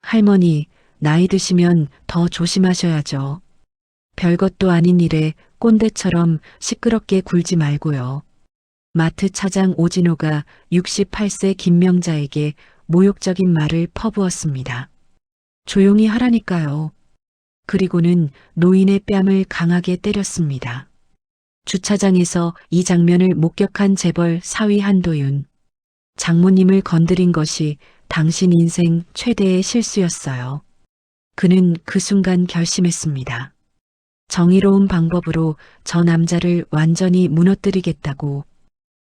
할머니, 나이 드시면 더 조심하셔야죠. 별것도 아닌 일에 꼰대처럼 시끄럽게 굴지 말고요. 마트 차장 오진호가 68세 김명자에게 모욕적인 말을 퍼부었습니다. 조용히 하라니까요. 그리고는 노인의 뺨을 강하게 때렸습니다. 주차장에서 이 장면을 목격한 재벌 사위 한도윤. 장모님을 건드린 것이 당신 인생 최대의 실수였어요. 그는 그 순간 결심했습니다. 정의로운 방법으로 저 남자를 완전히 무너뜨리겠다고.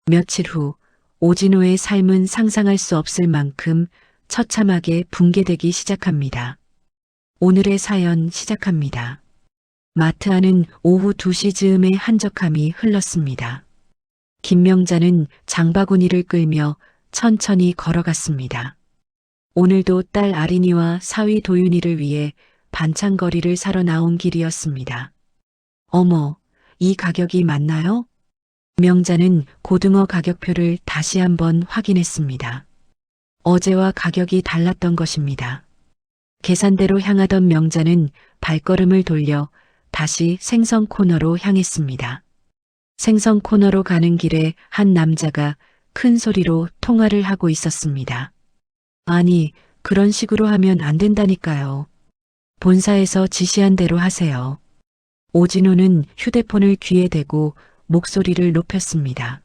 며칠 후 오진호의 삶은 상상할 수 없을 만큼 처참하게 붕괴되기 시작합니다. 오늘의 사연 시작합니다. 마트 안은 오후 2시 즈음의 한적함이 흘렀습니다. 김명자는 장바구니를 끌며 천천히 걸어갔습니다. 오늘도 딸 아린이와 사위 도윤이를 위해 반찬거리를 사러 나온 길이었습니다. 어머, 이 가격이 맞나요? 명자는 고등어 가격표를 다시 한번 확인했습니다. 어제와 가격이 달랐던 것입니다. 계산대로 향하던 명자는 발걸음을 돌려 다시 생선 코너로 향했습니다. 생선 코너로 가는 길에 한 남자가 큰 소리로 통화를 하고 있었습니다. 아니, 그런 식으로 하면 안 된다니까요. 본사에서 지시한 대로 하세요. 오진호는 휴대폰을 귀에 대고 목소리를 높였습니다.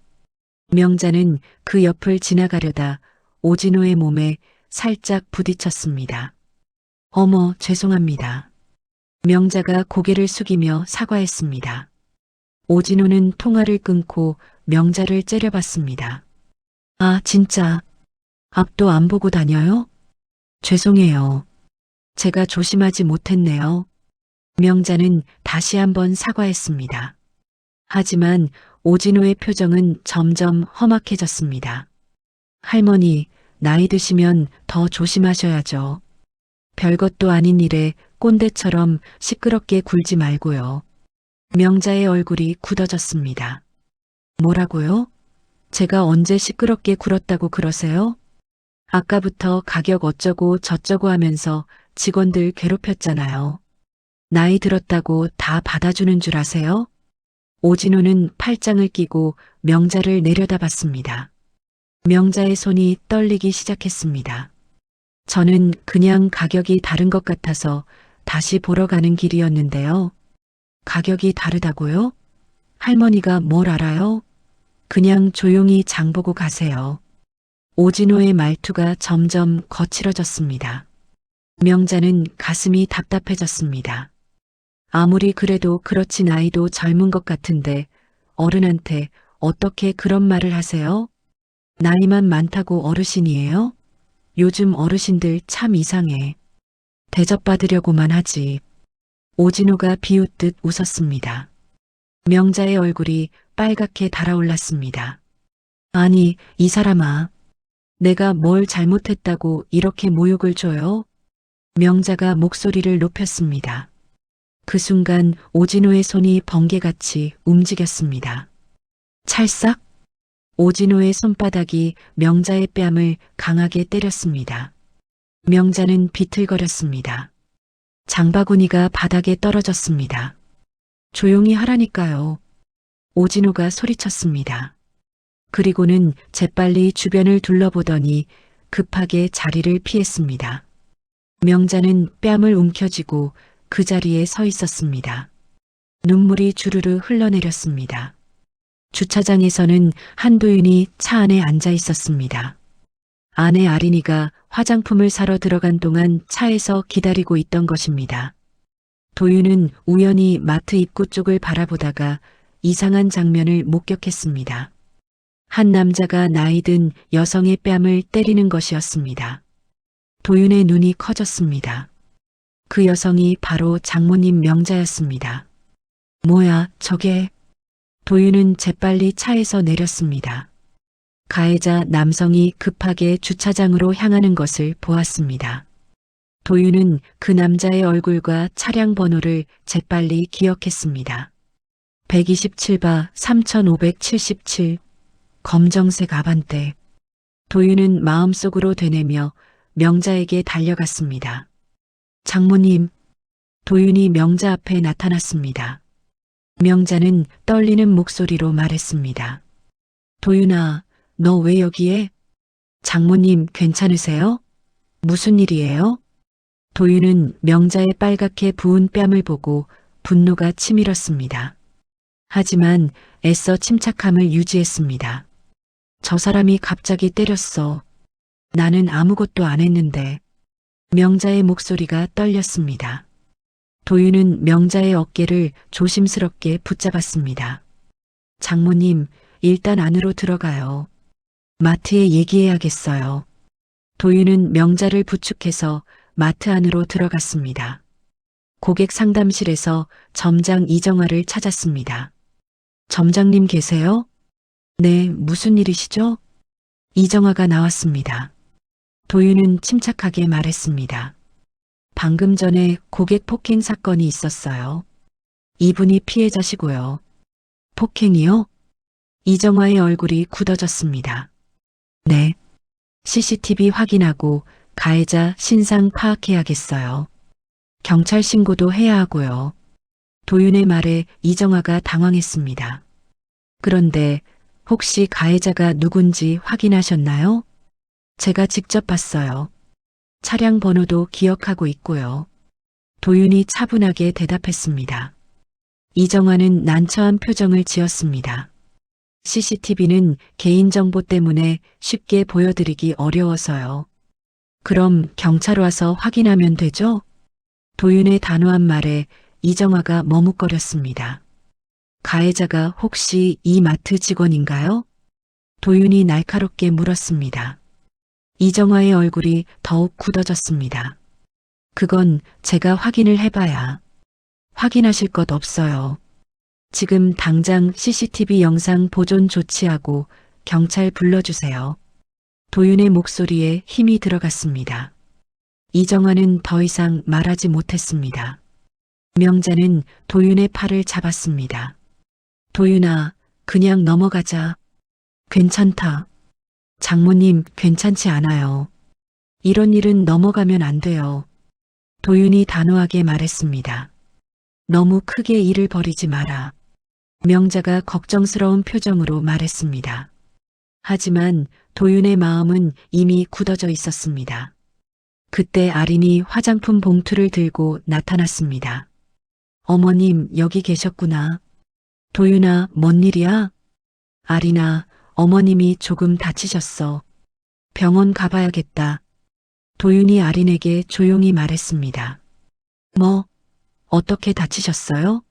명자는 그 옆을 지나가려다 오진호의 몸에 살짝 부딪혔습니다. 어머, 죄송합니다. 명자가 고개를 숙이며 사과했습니다. 오진호는 통화를 끊고 명자를 째려봤습니다. 아, 진짜. 앞도 안 보고 다녀요? 죄송해요. 제가 조심하지 못했네요. 명자는 다시 한번 사과했습니다. 하지만 오진호의 표정은 점점 험악해졌습니다. 할머니, 나이 드시면 더 조심하셔야죠. 별것도 아닌 일에 꼰대처럼 시끄럽게 굴지 말고요. 명자의 얼굴이 굳어졌습니다. 뭐라고요? 제가 언제 시끄럽게 굴었다고 그러세요? 아까부터 가격 어쩌고 저쩌고 하면서 직원들 괴롭혔잖아요. 나이 들었다고 다 받아주는 줄 아세요? 오진호는 팔짱을 끼고 명자를 내려다봤습니다. 명자의 손이 떨리기 시작했습니다. 저는 그냥 가격이 다른 것 같아서 다시 보러 가는 길이었는데요. 가격이 다르다고요? 할머니가 뭘 알아요? 그냥 조용히 장 보고 가세요. 오진호의 말투가 점점 거칠어졌습니다. 명자는 가슴이 답답해졌습니다. 아무리 그래도 그렇지 나이도 젊은 것 같은데 어른한테 어떻게 그런 말을 하세요? 나이만 많다고 어르신이에요? 요즘 어르신들 참 이상해. 대접받으려고만 하지. 오진호가 비웃듯 웃었습니다. 명자의 얼굴이 빨갛게 달아올랐습니다. 아니, 이 사람아. 내가 뭘 잘못했다고 이렇게 모욕을 줘요? 명자가 목소리를 높였습니다. 그 순간 오진호의 손이 번개같이 움직였습니다. 찰싹? 오진호의 손바닥이 명자의 뺨을 강하게 때렸습니다. 명자는 비틀거렸습니다. 장바구니가 바닥에 떨어졌습니다. 조용히 하라니까요. 오진호가 소리쳤습니다. 그리고는 재빨리 주변을 둘러보더니 급하게 자리를 피했습니다. 명자는 뺨을 움켜쥐고 그 자리에 서 있었습니다. 눈물이 주르르 흘러내렸습니다. 주차장에서는 한도윤이 차 안에 앉아 있었습니다. 아내 아린이가 화장품을 사러 들어간 동안 차에서 기다리고 있던 것입니다. 도윤은 우연히 마트 입구 쪽을 바라보다가 이상한 장면을 목격했습니다. 한 남자가 나이든 여성의 뺨을 때리는 것이었습니다. 도윤의 눈이 커졌습니다. 그 여성이 바로 장모님 명자였습니다. 뭐야, 저게? 도윤은 재빨리 차에서 내렸습니다. 가해자 남성이 급하게 주차장으로 향하는 것을 보았습니다. 도윤은 그 남자의 얼굴과 차량 번호를 재빨리 기억했습니다. 127바 3577 검정색 아반떼. 도윤은 마음속으로 되뇌며 명자에게 달려갔습니다. 장모님, 도윤이 명자 앞에 나타났습니다. 명자는 떨리는 목소리로 말했습니다. 도윤아, 너 왜 여기에? 장모님 괜찮으세요? 무슨 일이에요? 도윤은 명자의 빨갛게 부은 뺨을 보고 분노가 치밀었습니다. 하지만 애써 침착함을 유지했습니다. 저 사람이 갑자기 때렸어. 나는 아무것도 안 했는데. 명자의 목소리가 떨렸습니다. 도윤은 명자의 어깨를 조심스럽게 붙잡았습니다. 장모님, 일단 안으로 들어가요. 마트에 얘기해야겠어요. 도윤은 명자를 부축해서 마트 안으로 들어갔습니다. 고객 상담실에서 점장 이정아를 찾았습니다. 점장님 계세요? 네, 무슨 일이시죠? 이정아가 나왔습니다. 도윤은 침착하게 말했습니다. 방금 전에 고객 폭행 사건이 있었어요. 이분이 피해자시고요. 폭행이요? 이정아의 얼굴이 굳어졌습니다. 네. CCTV 확인하고 가해자 신상 파악해야겠어요. 경찰 신고도 해야 하고요. 도윤의 말에 이정아가 당황했습니다. 그런데 혹시 가해자가 누군지 확인하셨나요? 제가 직접 봤어요. 차량 번호도 기억하고 있고요. 도윤이 차분하게 대답했습니다. 이정아는 난처한 표정을 지었습니다. CCTV는 개인정보 때문에 쉽게 보여드리기 어려워서요. 그럼 경찰 와서 확인하면 되죠? 도윤의 단호한 말에 이정아가 머뭇거렸습니다. 가해자가 혹시 이 마트 직원인가요? 도윤이 날카롭게 물었습니다. 이정아의 얼굴이 더욱 굳어졌습니다. 그건 제가 확인을 해봐야. 확인하실 것 없어요. 지금 당장 CCTV 영상 보존 조치하고 경찰 불러주세요. 도윤의 목소리에 힘이 들어갔습니다. 이정아는 더 이상 말하지 못했습니다. 명자는 도윤의 팔을 잡았습니다. 도윤아, 그냥 넘어가자. 괜찮다. 장모님, 괜찮지 않아요. 이런 일은 넘어가면 안 돼요. 도윤이 단호하게 말했습니다. 너무 크게 일을 벌이지 마라. 명자가 걱정스러운 표정으로 말했습니다. 하지만 도윤의 마음은 이미 굳어져 있었습니다. 그때 아린이 화장품 봉투를 들고 나타났습니다. 어머님, 여기 계셨구나. 도윤아, 뭔 일이야? 아린아, 어머님이 조금 다치셨어. 병원 가봐야겠다. 도윤이 아린에게 조용히 말했습니다. 뭐, 어떻게 다치셨어요?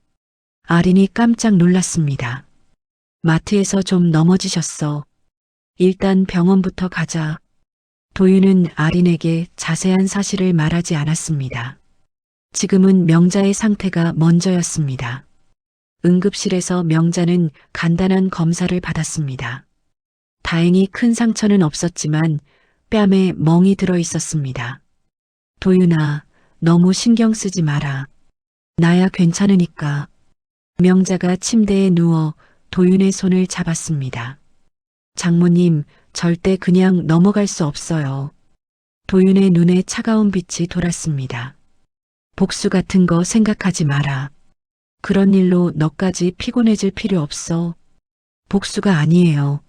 아린이 깜짝 놀랐습니다. 마트에서 좀 넘어지셨어. 일단 병원부터 가자. 도윤은 아린에게 자세한 사실을 말하지 않았습니다. 지금은 명자의 상태가 먼저였습니다. 응급실에서 명자는 간단한 검사를 받았습니다. 다행히 큰 상처는 없었지만 뺨에 멍이 들어 있었습니다. 도윤아, 너무 신경 쓰지 마라. 나야 괜찮으니까. 명자가 침대에 누워 도윤의 손을 잡았습니다. 장모님, 절대 그냥 넘어갈 수 없어요. 도윤의 눈에 차가운 빛이 돌았습니다. 복수 같은 거 생각하지 마라. 그런 일로 너까지 피곤해질 필요 없어. 복수가 아니에요.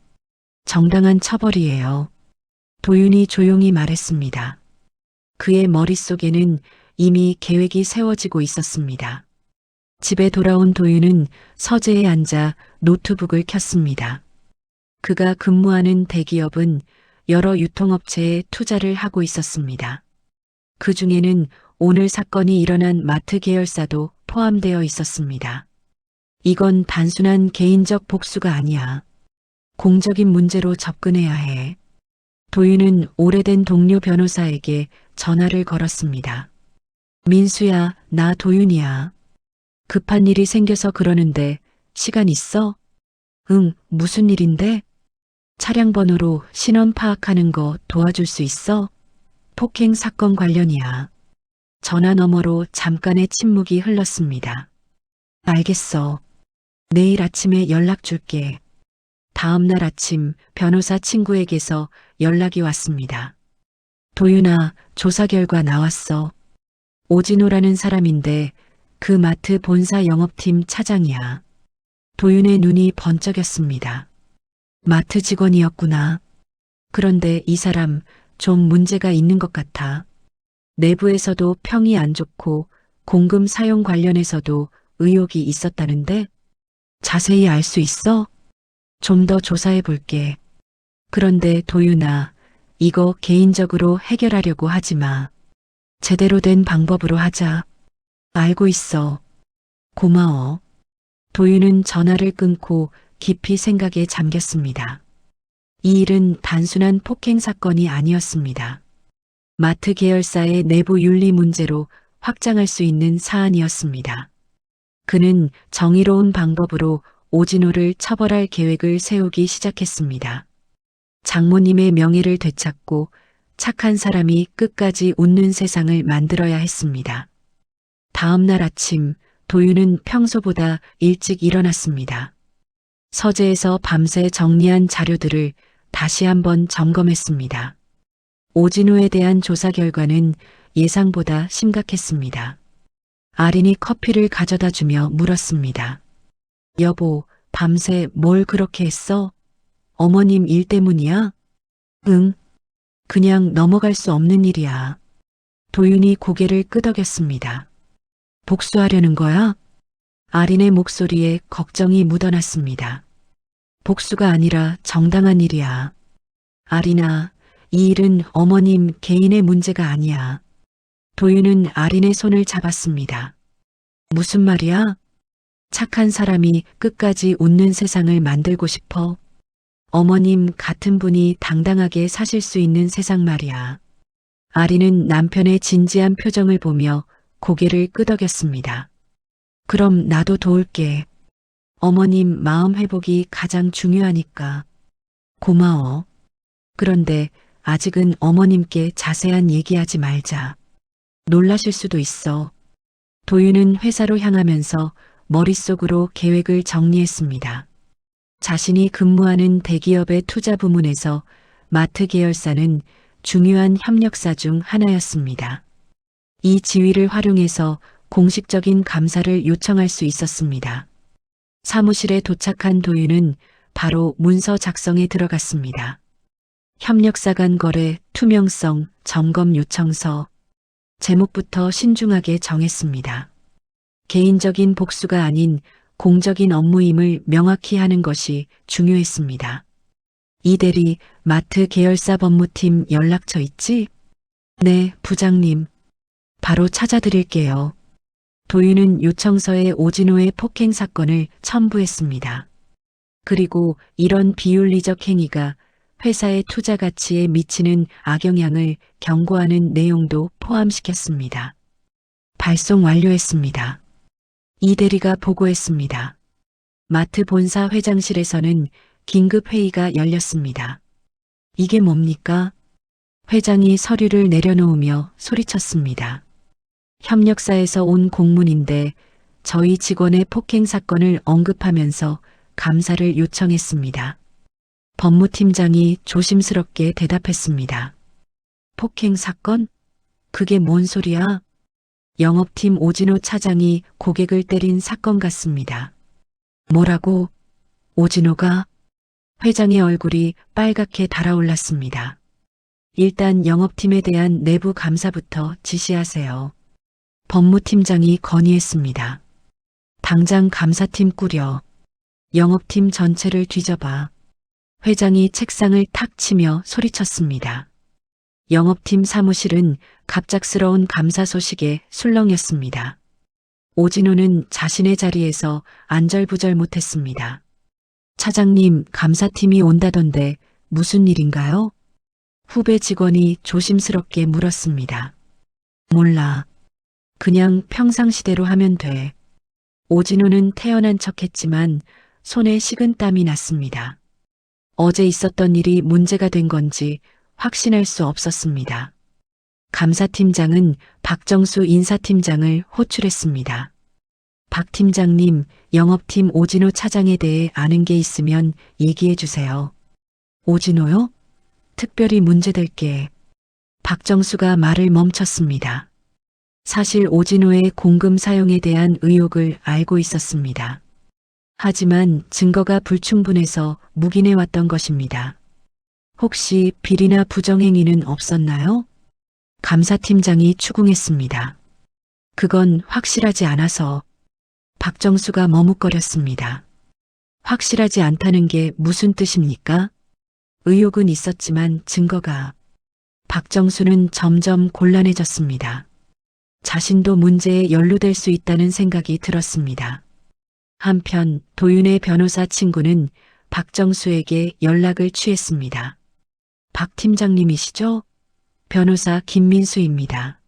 정당한 처벌이에요. 도윤이 조용히 말했습니다. 그의 머릿속에는 이미 계획이 세워지고 있었습니다. 집에 돌아온 도윤은 서재에 앉아 노트북을 켰습니다. 그가 근무하는 대기업은 여러 유통업체에 투자를 하고 있었습니다. 그 중에는 오늘 사건이 일어난 마트 계열사도 포함되어 있었습니다. 이건 단순한 개인적 복수가 아니야. 공적인 문제로 접근해야 해. 도윤은 오래된 동료 변호사에게 전화를 걸었습니다. 민수야, 나 도윤이야. 급한 일이 생겨서 그러는데 시간 있어? 응, 무슨 일인데? 차량 번호로 신원 파악하는 거 도와줄 수 있어? 폭행 사건 관련이야. 전화 너머로 잠깐의 침묵이 흘렀습니다. 알겠어. 내일 아침에 연락 줄게. 다음 날 아침 변호사 친구에게서 연락이 왔습니다. 도윤아, 조사 결과 나왔어. 오진호라는 사람인데 그 마트 본사 영업팀 차장이야. 도윤의 눈이 번쩍였습니다. 마트 직원이었구나. 그런데 이 사람 좀 문제가 있는 것 같아. 내부에서도 평이 안 좋고 공금 사용 관련해서도 의혹이 있었다는데 자세히 알 수 있어? 좀 더 조사해 볼게. 그런데 도윤아, 이거 개인적으로 해결하려고 하지 마. 제대로 된 방법으로 하자. 알고 있어. 고마워. 도윤은 전화를 끊고 깊이 생각에 잠겼습니다. 이 일은 단순한 폭행 사건이 아니었습니다. 마트 계열사의 내부 윤리 문제로 확장할 수 있는 사안이었습니다. 그는 정의로운 방법으로 오진호를 처벌할 계획을 세우기 시작했습니다. 장모님의 명예를 되찾고 착한 사람이 끝까지 웃는 세상을 만들어야 했습니다. 다음 날 아침 도윤은 평소보다 일찍 일어났습니다. 서재에서 밤새 정리한 자료들을 다시 한번 점검했습니다. 오진호에 대한 조사 결과는 예상보다 심각했습니다. 아린이 커피를 가져다 주며 물었습니다. 여보, 밤새 뭘 그렇게 했어? 어머님 일 때문이야? 응, 그냥 넘어갈 수 없는 일이야. 도윤이 고개를 끄덕였습니다. 복수하려는 거야? 아린의 목소리에 걱정이 묻어났습니다. 복수가 아니라 정당한 일이야. 아린아, 이 일은 어머님 개인의 문제가 아니야. 도윤은 아린의 손을 잡았습니다. 무슨 말이야? 착한 사람이 끝까지 웃는 세상을 만들고 싶어. 어머님 같은 분이 당당하게 사실 수 있는 세상 말이야. 아린은 남편의 진지한 표정을 보며 고개를 끄덕였습니다. 그럼 나도 도울게. 어머님 마음 회복이 가장 중요하니까. 고마워. 그런데 아직은 어머님께 자세한 얘기하지 말자. 놀라실 수도 있어. 도윤은 회사로 향하면서 머릿속으로 계획을 정리했습니다. 자신이 근무하는 대기업의 투자 부문에서 마트 계열사는 중요한 협력사 중 하나였습니다. 이 지위를 활용해서 공식적인 감사를 요청할 수 있었습니다. 사무실에 도착한 도윤은 바로 문서 작성에 들어갔습니다. 협력사 간 거래, 투명성, 점검 요청서, 제목부터 신중하게 정했습니다. 개인적인 복수가 아닌 공적인 업무임을 명확히 하는 것이 중요했습니다. 이 대리, 마트 계열사 법무팀 연락처 있지? 네, 부장님. 바로 찾아드릴게요. 도윤은 요청서에 오진호의 폭행 사건을 첨부했습니다. 그리고 이런 비윤리적 행위가 회사의 투자 가치에 미치는 악영향을 경고하는 내용도 포함시켰습니다. 발송 완료했습니다. 이 대리가 보고했습니다. 마트 본사 회장실에서는 긴급 회의가 열렸습니다. 이게 뭡니까? 회장이 서류를 내려놓으며 소리쳤습니다. 협력사에서 온 공문인데 저희 직원의 폭행 사건을 언급하면서 감사를 요청했습니다. 법무팀장이 조심스럽게 대답했습니다. 폭행 사건? 그게 뭔 소리야? 영업팀 오진호 차장이 고객을 때린 사건 같습니다. 뭐라고? 오진호가? 회장의 얼굴이 빨갛게 달아올랐습니다. 일단 영업팀에 대한 내부 감사부터 지시하세요. 법무팀장이 건의했습니다. 당장 감사팀 꾸려. 영업팀 전체를 뒤져봐. 회장이 책상을 탁 치며 소리쳤습니다. 영업팀 사무실은 갑작스러운 감사 소식에 술렁였습니다. 오진호는 자신의 자리에서 안절부절 못했습니다. 차장님, 감사팀이 온다던데 무슨 일인가요? 후배 직원이 조심스럽게 물었습니다. 몰라. 그냥 평상시대로 하면 돼. 오진호는 태연한 척했지만 손에 식은땀이 났습니다. 어제 있었던 일이 문제가 된 건지 확신할 수 없었습니다. 감사팀장은 박정수 인사팀장을 호출했습니다. 박 팀장님, 영업팀 오진호 차장에 대해 아는 게 있으면 얘기해 주세요. 오진호요? 특별히 문제될 게. 박정수가 말을 멈췄습니다. 사실 오진호의 공금 사용에 대한 의혹을 알고 있었습니다. 하지만 증거가 불충분해서 묵인해 왔던 것입니다. 혹시 비리나 부정행위는 없었나요? 감사팀장이 추궁했습니다. 그건 확실하지 않아서. 박정수가 머뭇거렸습니다. 확실하지 않다는 게 무슨 뜻입니까? 의혹은 있었지만 증거가. 박정수는 점점 곤란해졌습니다. 자신도 문제에 연루될 수 있다는 생각이 들었습니다. 한편 도윤의 변호사 친구는 박정수에게 연락을 취했습니다. 박 팀장님이시죠? 변호사 김민수입니다.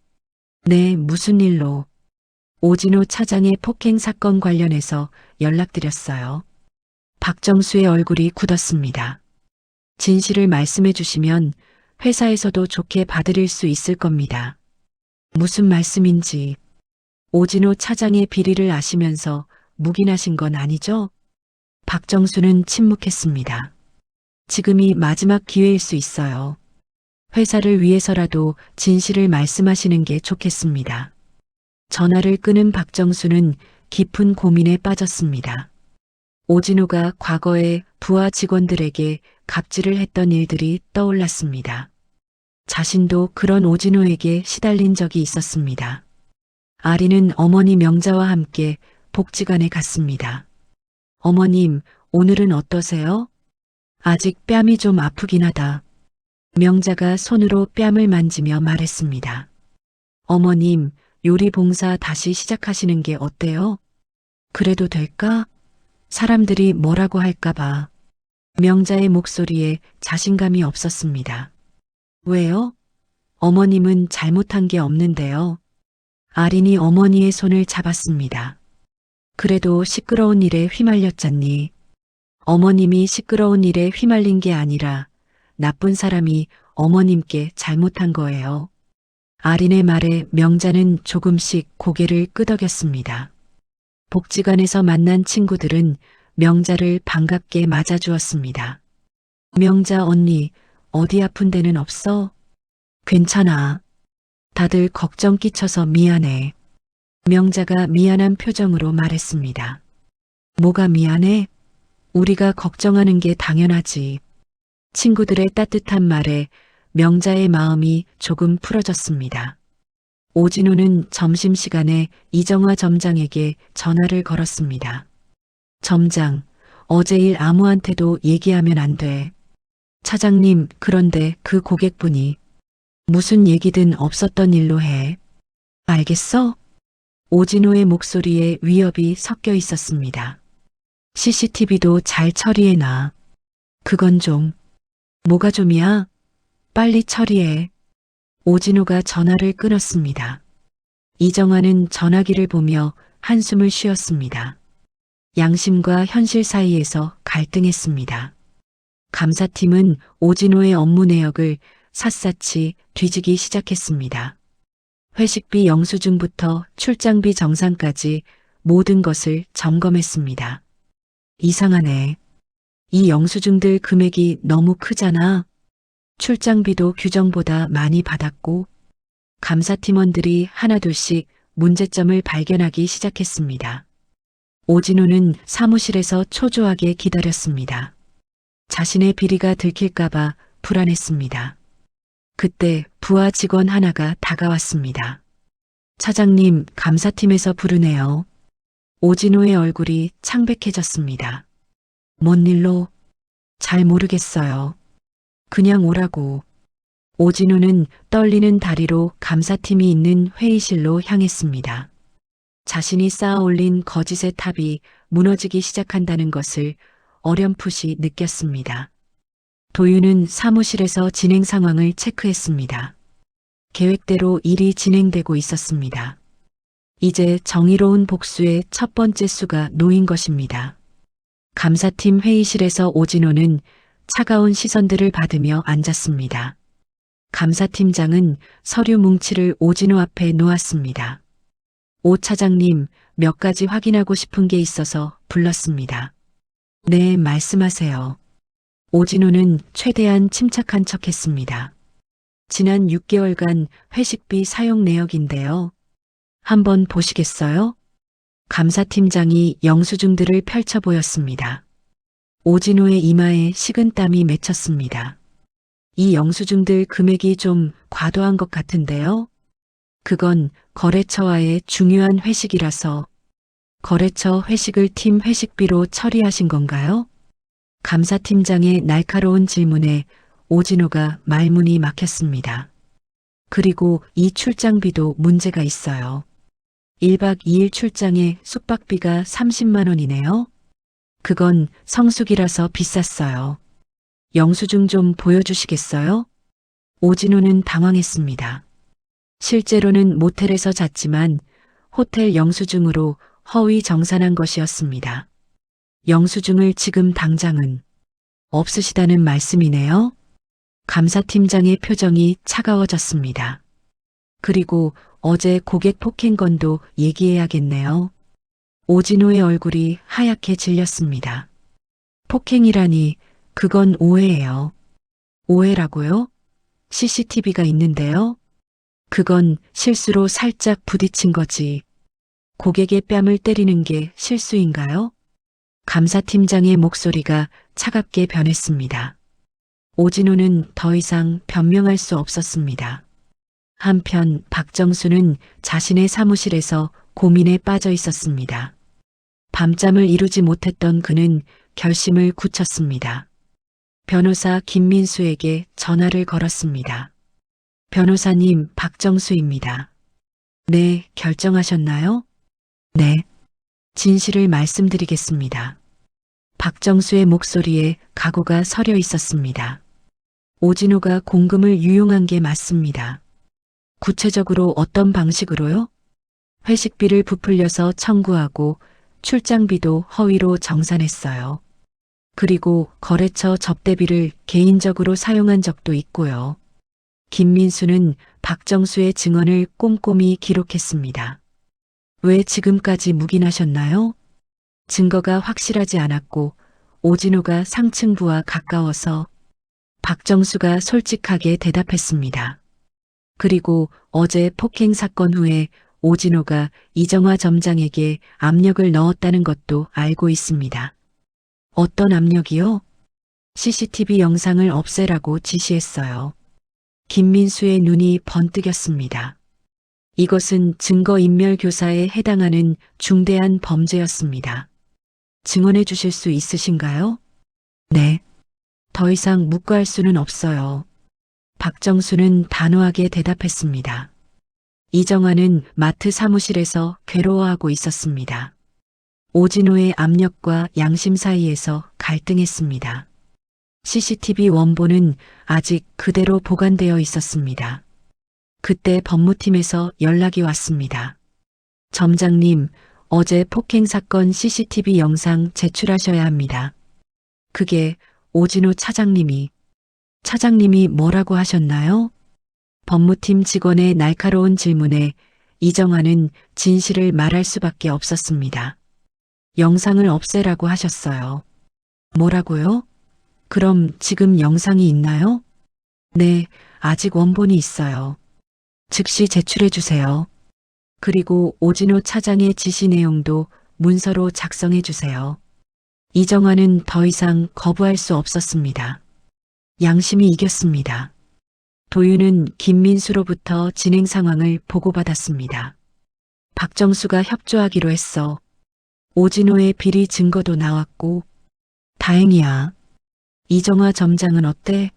네, 무슨 일로? 오진호 차장의 폭행 사건 관련해서 연락드렸어요. 박정수의 얼굴이 굳었습니다. 진실을 말씀해 주시면 회사에서도 좋게 받아들일 수 있을 겁니다. 무슨 말씀인지. 오진호 차장의 비리를 아시면서 묵인하신 건 아니죠? 박정수는 침묵했습니다. 지금이 마지막 기회일 수 있어요. 회사를 위해서라도 진실을 말씀하시는 게 좋겠습니다. 전화를 끊은 박정수는 깊은 고민에 빠졌습니다. 오진호가 과거에 부하 직원들에게 갑질을 했던 일들이 떠올랐습니다. 자신도 그런 오진호에게 시달린 적이 있었습니다. 아리는 어머니 명자와 함께 복지관에 갔습니다. 어머님, 오늘은 어떠세요? 아직 뺨이 좀 아프긴 하다. 명자가 손으로 뺨을 만지며 말했습니다. 어머님, 요리 봉사 다시 시작하시는 게 어때요? 그래도 될까? 사람들이 뭐라고 할까봐. 명자의 목소리에 자신감이 없었습니다. 왜요? 어머님은 잘못한 게 없는데요. 아린이 어머니의 손을 잡았습니다. 그래도 시끄러운 일에 휘말렸잖니. 어머님이 시끄러운 일에 휘말린 게 아니라 나쁜 사람이 어머님께 잘못한 거예요. 아린의 말에 명자는 조금씩 고개를 끄덕였습니다. 복지관에서 만난 친구들은 명자를 반갑게 맞아주었습니다. 명자 언니, 어디 아픈 데는 없어? 괜찮아. 다들 걱정 끼쳐서 미안해. 명자가 미안한 표정으로 말했습니다. 뭐가 미안해? 우리가 걱정하는 게 당연하지. 친구들의 따뜻한 말에 명자의 마음이 조금 풀어졌습니다. 오진호는 점심시간에 이정화 점장에게 전화를 걸었습니다. 점장, 어제 일 아무한테도 얘기하면 안 돼. 차장님, 그런데 그 고객분이 무슨 얘기든 없었던 일로 해. 알겠어? 오진호의 목소리에 위협이 섞여 있었습니다. CCTV도 잘 처리해놔. 그건 좀. 뭐가 좀이야? 빨리 처리해. 오진호가 전화를 끊었습니다. 이정화는 전화기를 보며 한숨을 쉬었습니다. 양심과 현실 사이에서 갈등했습니다. 감사팀은 오진호의 업무 내역을 샅샅이 뒤지기 시작했습니다. 회식비 영수증부터 출장비 정산까지 모든 것을 점검했습니다. 이상하네. 이 영수증들 금액이 너무 크잖아. 출장비도 규정보다 많이 받았고 감사팀원들이 하나둘씩 문제점을 발견하기 시작했습니다. 오진호는 사무실에서 초조하게 기다렸습니다. 자신의 비리가 들킬까봐 불안했습니다. 그때 부하 직원 하나가 다가왔습니다. 차장님, 감사팀에서 부르네요. 오진호의 얼굴이 창백해졌습니다. 뭔 일로? 잘 모르겠어요. 그냥 오라고. 오진호는 떨리는 다리로 감사팀이 있는 회의실로 향했습니다. 자신이 쌓아올린 거짓의 탑이 무너지기 시작한다는 것을 어렴풋이 느꼈습니다. 도윤은 사무실에서 진행 상황을 체크했습니다. 계획대로 일이 진행되고 있었습니다. 이제 정의로운 복수의 첫 번째 수가 놓인 것입니다. 감사팀 회의실에서 오진호는 차가운 시선들을 받으며 앉았습니다. 감사팀장은 서류 뭉치를 오진호 앞에 놓았습니다. 오 차장님, 몇 가지 확인하고 싶은 게 있어서 불렀습니다. 네, 말씀하세요. 오진호는 최대한 침착한 척했습니다. 지난 6개월간 회식비 사용 내역인데요. 한번 보시겠어요? 감사팀장이 영수증들을 펼쳐 보였습니다. 오진호의 이마에 식은땀이 맺혔습니다. 이 영수증들 금액이 좀 과도한 것 같은데요. 그건 거래처와의 중요한 회식이라서 거래처 회식을 팀 회식비로 처리하신 건가요? 감사팀장의 날카로운 질문에 오진호가 말문이 막혔습니다. 그리고 이 출장비도 문제가 있어요. 1박 2일 출장에 숙박비가 30만 원이네요. 그건 성수기라서 비쌌어요. 영수증 좀 보여주시겠어요? 오진호는 당황했습니다. 실제로는 모텔에서 잤지만 호텔 영수증으로 허위 정산한 것이었습니다. 영수증을 지금 당장은 없으시다는 말씀이네요. 감사팀장의 표정이 차가워졌습니다. 그리고 어제 고객 폭행 건도 얘기해야겠네요. 오진호의 얼굴이 하얗게 질렸습니다. 폭행이라니 그건 오해예요. 오해라고요? CCTV가 있는데요. 그건 실수로 살짝 부딪힌 거지. 고객의 뺨을 때리는 게 실수인가요? 감사팀장의 목소리가 차갑게 변했습니다. 오진호는 더 이상 변명할 수 없었습니다. 한편 박정수는 자신의 사무실에서 고민에 빠져 있었습니다. 밤잠을 이루지 못했던 그는 결심을 굳혔습니다. 변호사 김민수에게 전화를 걸었습니다. 변호사님, 박정수입니다. 네, 결정하셨나요? 네. 진실을 말씀드리겠습니다. 박정수의 목소리에 각오가 서려 있었습니다. 오진호가 공금을 유용한 게 맞습니다. 구체적으로 어떤 방식으로요? 회식비를 부풀려서 청구하고 출장비도 허위로 정산했어요. 그리고 거래처 접대비를 개인적으로 사용한 적도 있고요. 김민수는 박정수의 증언을 꼼꼼히 기록했습니다. 왜 지금까지 묵인하셨나요? 증거가 확실하지 않았고 오진호가 상층부와 가까워서 박정수가 솔직하게 대답했습니다. 그리고 어제 폭행 사건 후에 오진호가 이정화 점장에게 압력을 넣었다는 것도 알고 있습니다. 어떤 압력이요? CCTV 영상을 없애라고 지시했어요. 김민수의 눈이 번뜩였습니다. 이것은 증거인멸 교사에 해당하는 중대한 범죄였습니다. 증언해 주실 수 있으신가요? 네. 더 이상 묵과할 수는 없어요. 박정수는 단호하게 대답했습니다. 이정화는 마트 사무실에서 괴로워하고 있었습니다. 오진호의 압력과 양심 사이에서 갈등했습니다. CCTV 원본은 아직 그대로 보관되어 있었습니다. 그때 법무팀에서 연락이 왔습니다. 점장님, 어제 폭행 사건 CCTV 영상 제출하셔야 합니다. 그게 오진호 차장님이 뭐라고 하셨나요? 법무팀 직원의 날카로운 질문에 이정화는 진실을 말할 수밖에 없었습니다. 영상을 없애라고 하셨어요. 뭐라고요? 그럼 지금 영상이 있나요? 네, 아직 원본이 있어요. 즉시 제출해 주세요. 그리고 오진호 차장의 지시 내용도 문서로 작성해 주세요. 이정화는 더 이상 거부할 수 없었습니다. 양심이 이겼습니다. 도윤은 김민수로부터 진행 상황을 보고받았습니다. 박정수가 협조하기로 했어. 오진호의 비리 증거도 나왔고. 다행이야. 이정화 점장은 어때?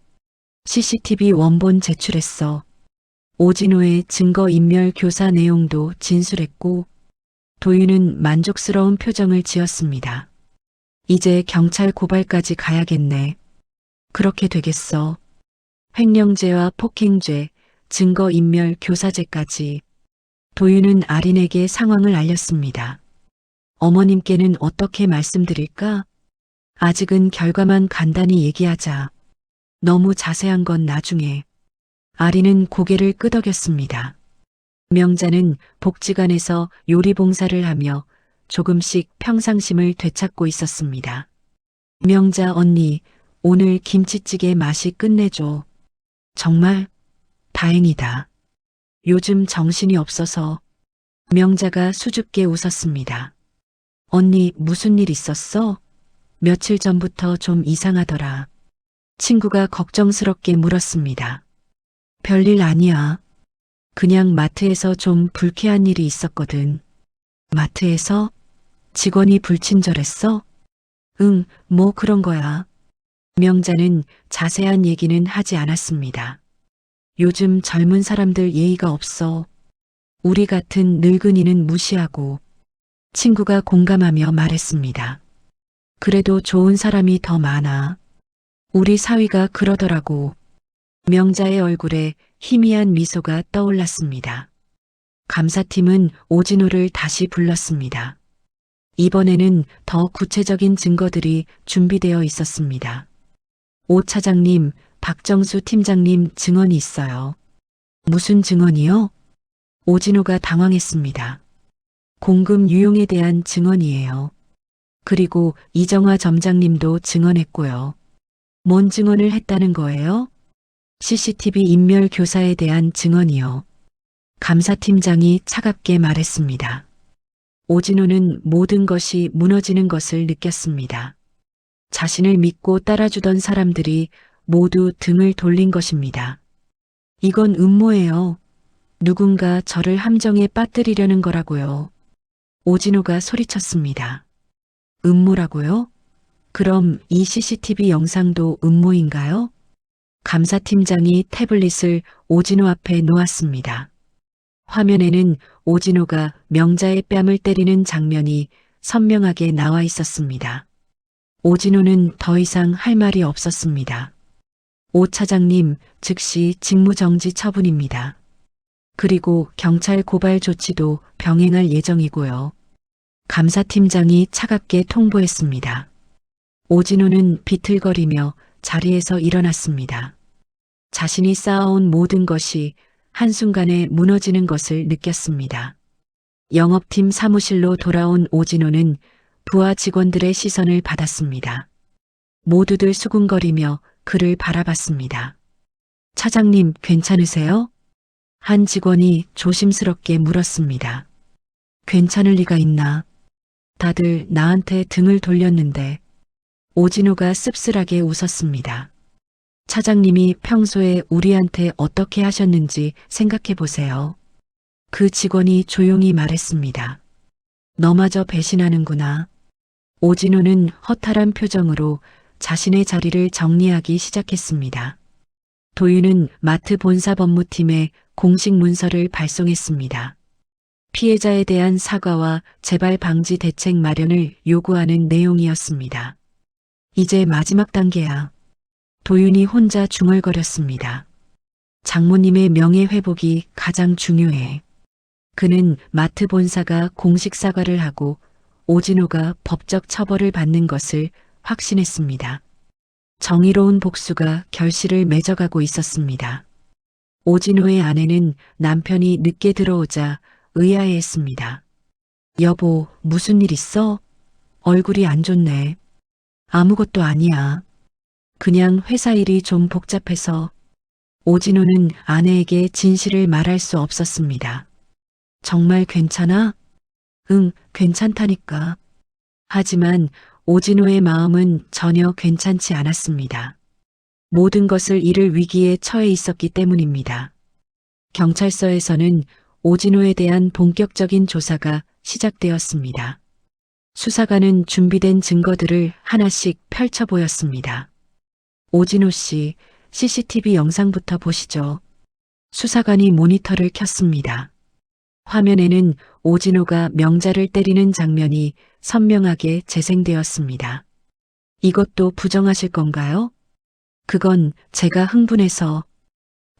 CCTV 원본 제출했어. 오진호의 증거인멸 교사 내용도 진술했고. 도윤은 만족스러운 표정을 지었습니다. 이제 경찰 고발까지 가야겠네. 그렇게 되겠어. 횡령죄와 폭행죄, 증거인멸 교사죄까지. 도윤은 아린에게 상황을 알렸습니다. 어머님께는 어떻게 말씀드릴까? 아직은 결과만 간단히 얘기하자. 너무 자세한 건 나중에. 아린은 고개를 끄덕였습니다. 명자는 복지관에서 요리 봉사를 하며 조금씩 평상심을 되찾고 있었습니다. 명자 언니, 오늘 김치찌개 맛이 끝내줘. 정말? 다행이다. 요즘 정신이 없어서. 명자가 수줍게 웃었습니다. 언니 무슨 일 있었어? 며칠 전부터 좀 이상하더라. 친구가 걱정스럽게 물었습니다. 별일 아니야. 그냥 마트에서 좀 불쾌한 일이 있었거든. 마트에서? 직원이 불친절했어? 응, 뭐 그런 거야. 명자는 자세한 얘기는 하지 않았습니다. 요즘 젊은 사람들 예의가 없어. 우리 같은 늙은이는 무시하고. 친구가 공감하며 말했습니다. 그래도 좋은 사람이 더 많아. 우리 사위가 그러더라고. 명자의 얼굴에 희미한 미소가 떠올랐습니다. 감사팀은 오진호를 다시 불렀습니다. 이번에는 더 구체적인 증거들이 준비되어 있었습니다. 오 차장님, 박정수 팀장님 증언이 있어요. 무슨 증언이요? 오진호가 당황했습니다. 공금 유용에 대한 증언이에요. 그리고 이정화 점장님도 증언했고요. 뭔 증언을 했다는 거예요? CCTV 인멸 교사에 대한 증언이요. 감사팀장이 차갑게 말했습니다. 오진호는 모든 것이 무너지는 것을 느꼈습니다. 자신을 믿고 따라주던 사람들이 모두 등을 돌린 것입니다. 이건 음모예요. 누군가 저를 함정에 빠뜨리려는 거라고요. 오진호가 소리쳤습니다. 음모라고요? 그럼 이 CCTV 영상도 음모인가요? 감사팀장이 태블릿을 오진호 앞에 놓았습니다. 화면에는 오진호가 명자의 뺨을 때리는 장면이 선명하게 나와 있었습니다. 오진호는 더 이상 할 말이 없었습니다. 오 차장님, 즉시 직무정지 처분입니다. 그리고 경찰 고발 조치도 병행할 예정이고요. 감사팀장이 차갑게 통보했습니다. 오진호는 비틀거리며 자리에서 일어났습니다. 자신이 쌓아온 모든 것이 한순간에 무너지는 것을 느꼈습니다. 영업팀 사무실로 돌아온 오진호는 부하 직원들의 시선을 받았습니다. 모두들 수군거리며 그를 바라봤습니다. 차장님, 괜찮으세요? 한 직원이 조심스럽게 물었습니다. 괜찮을 리가 있나? 다들 나한테 등을 돌렸는데. 오진호가 씁쓸하게 웃었습니다. 차장님이 평소에 우리한테 어떻게 하셨는지 생각해 보세요. 그 직원이 조용히 말했습니다. 너마저 배신하는구나. 오진호는 허탈한 표정으로 자신의 자리를 정리하기 시작했습니다. 도윤은 마트 본사 법무팀에 공식 문서를 발송했습니다. 피해자에 대한 사과와 재발 방지 대책 마련을 요구하는 내용이었습니다. 이제 마지막 단계야. 도윤이 혼자 중얼거렸습니다. 장모님의 명예 회복이 가장 중요해. 그는 마트 본사가 공식 사과를 하고 오진호가 법적 처벌을 받는 것을 확신했습니다. 정의로운 복수가 결실을 맺어가고 있었습니다. 오진호의 아내는 남편이 늦게 들어오자 의아해했습니다. 여보, 무슨 일 있어? 얼굴이 안 좋네. 아무것도 아니야. 그냥 회사 일이 좀 복잡해서. 오진호는 아내에게 진실을 말할 수 없었습니다. 정말 괜찮아? 응, 괜찮다니까. 하지만 오진호의 마음은 전혀 괜찮지 않았습니다. 모든 것을 잃을 위기에 처해 있었기 때문입니다. 경찰서에서는 오진호에 대한 본격적인 조사가 시작되었습니다. 수사관은 준비된 증거들을 하나씩 펼쳐 보였습니다. 오진호 씨, CCTV 영상부터 보시죠. 수사관이 모니터를 켰습니다. 화면에는 오진호가 명자를 때리는 장면이 선명하게 재생되었습니다. 이것도 부정하실 건가요? 그건 제가 흥분해서.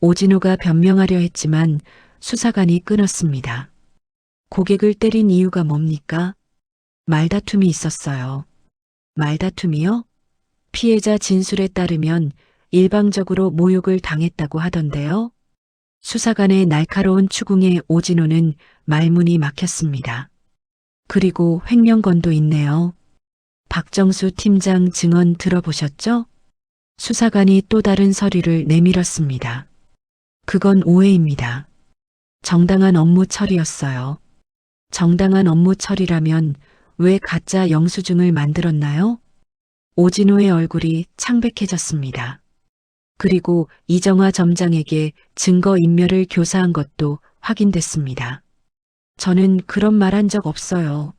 오진호가 변명하려 했지만 수사관이 끊었습니다. 고객을 때린 이유가 뭡니까? 말다툼이 있었어요. 말다툼이요? 피해자 진술에 따르면 일방적으로 모욕을 당했다고 하던데요. 수사관의 날카로운 추궁에 오진호는 말문이 막혔습니다. 그리고 횡령건도 있네요. 박정수 팀장 증언 들어보셨죠? 수사관이 또 다른 서류를 내밀었습니다. 그건 오해입니다. 정당한 업무 처리였어요. 정당한 업무 처리라면 왜 가짜 영수증을 만들었나요? 오진호의 얼굴이 창백해졌습니다. 그리고 이정화 점장에게 증거인멸을 교사한 것도 확인됐습니다. 저는 그런 말 한 적 없어요.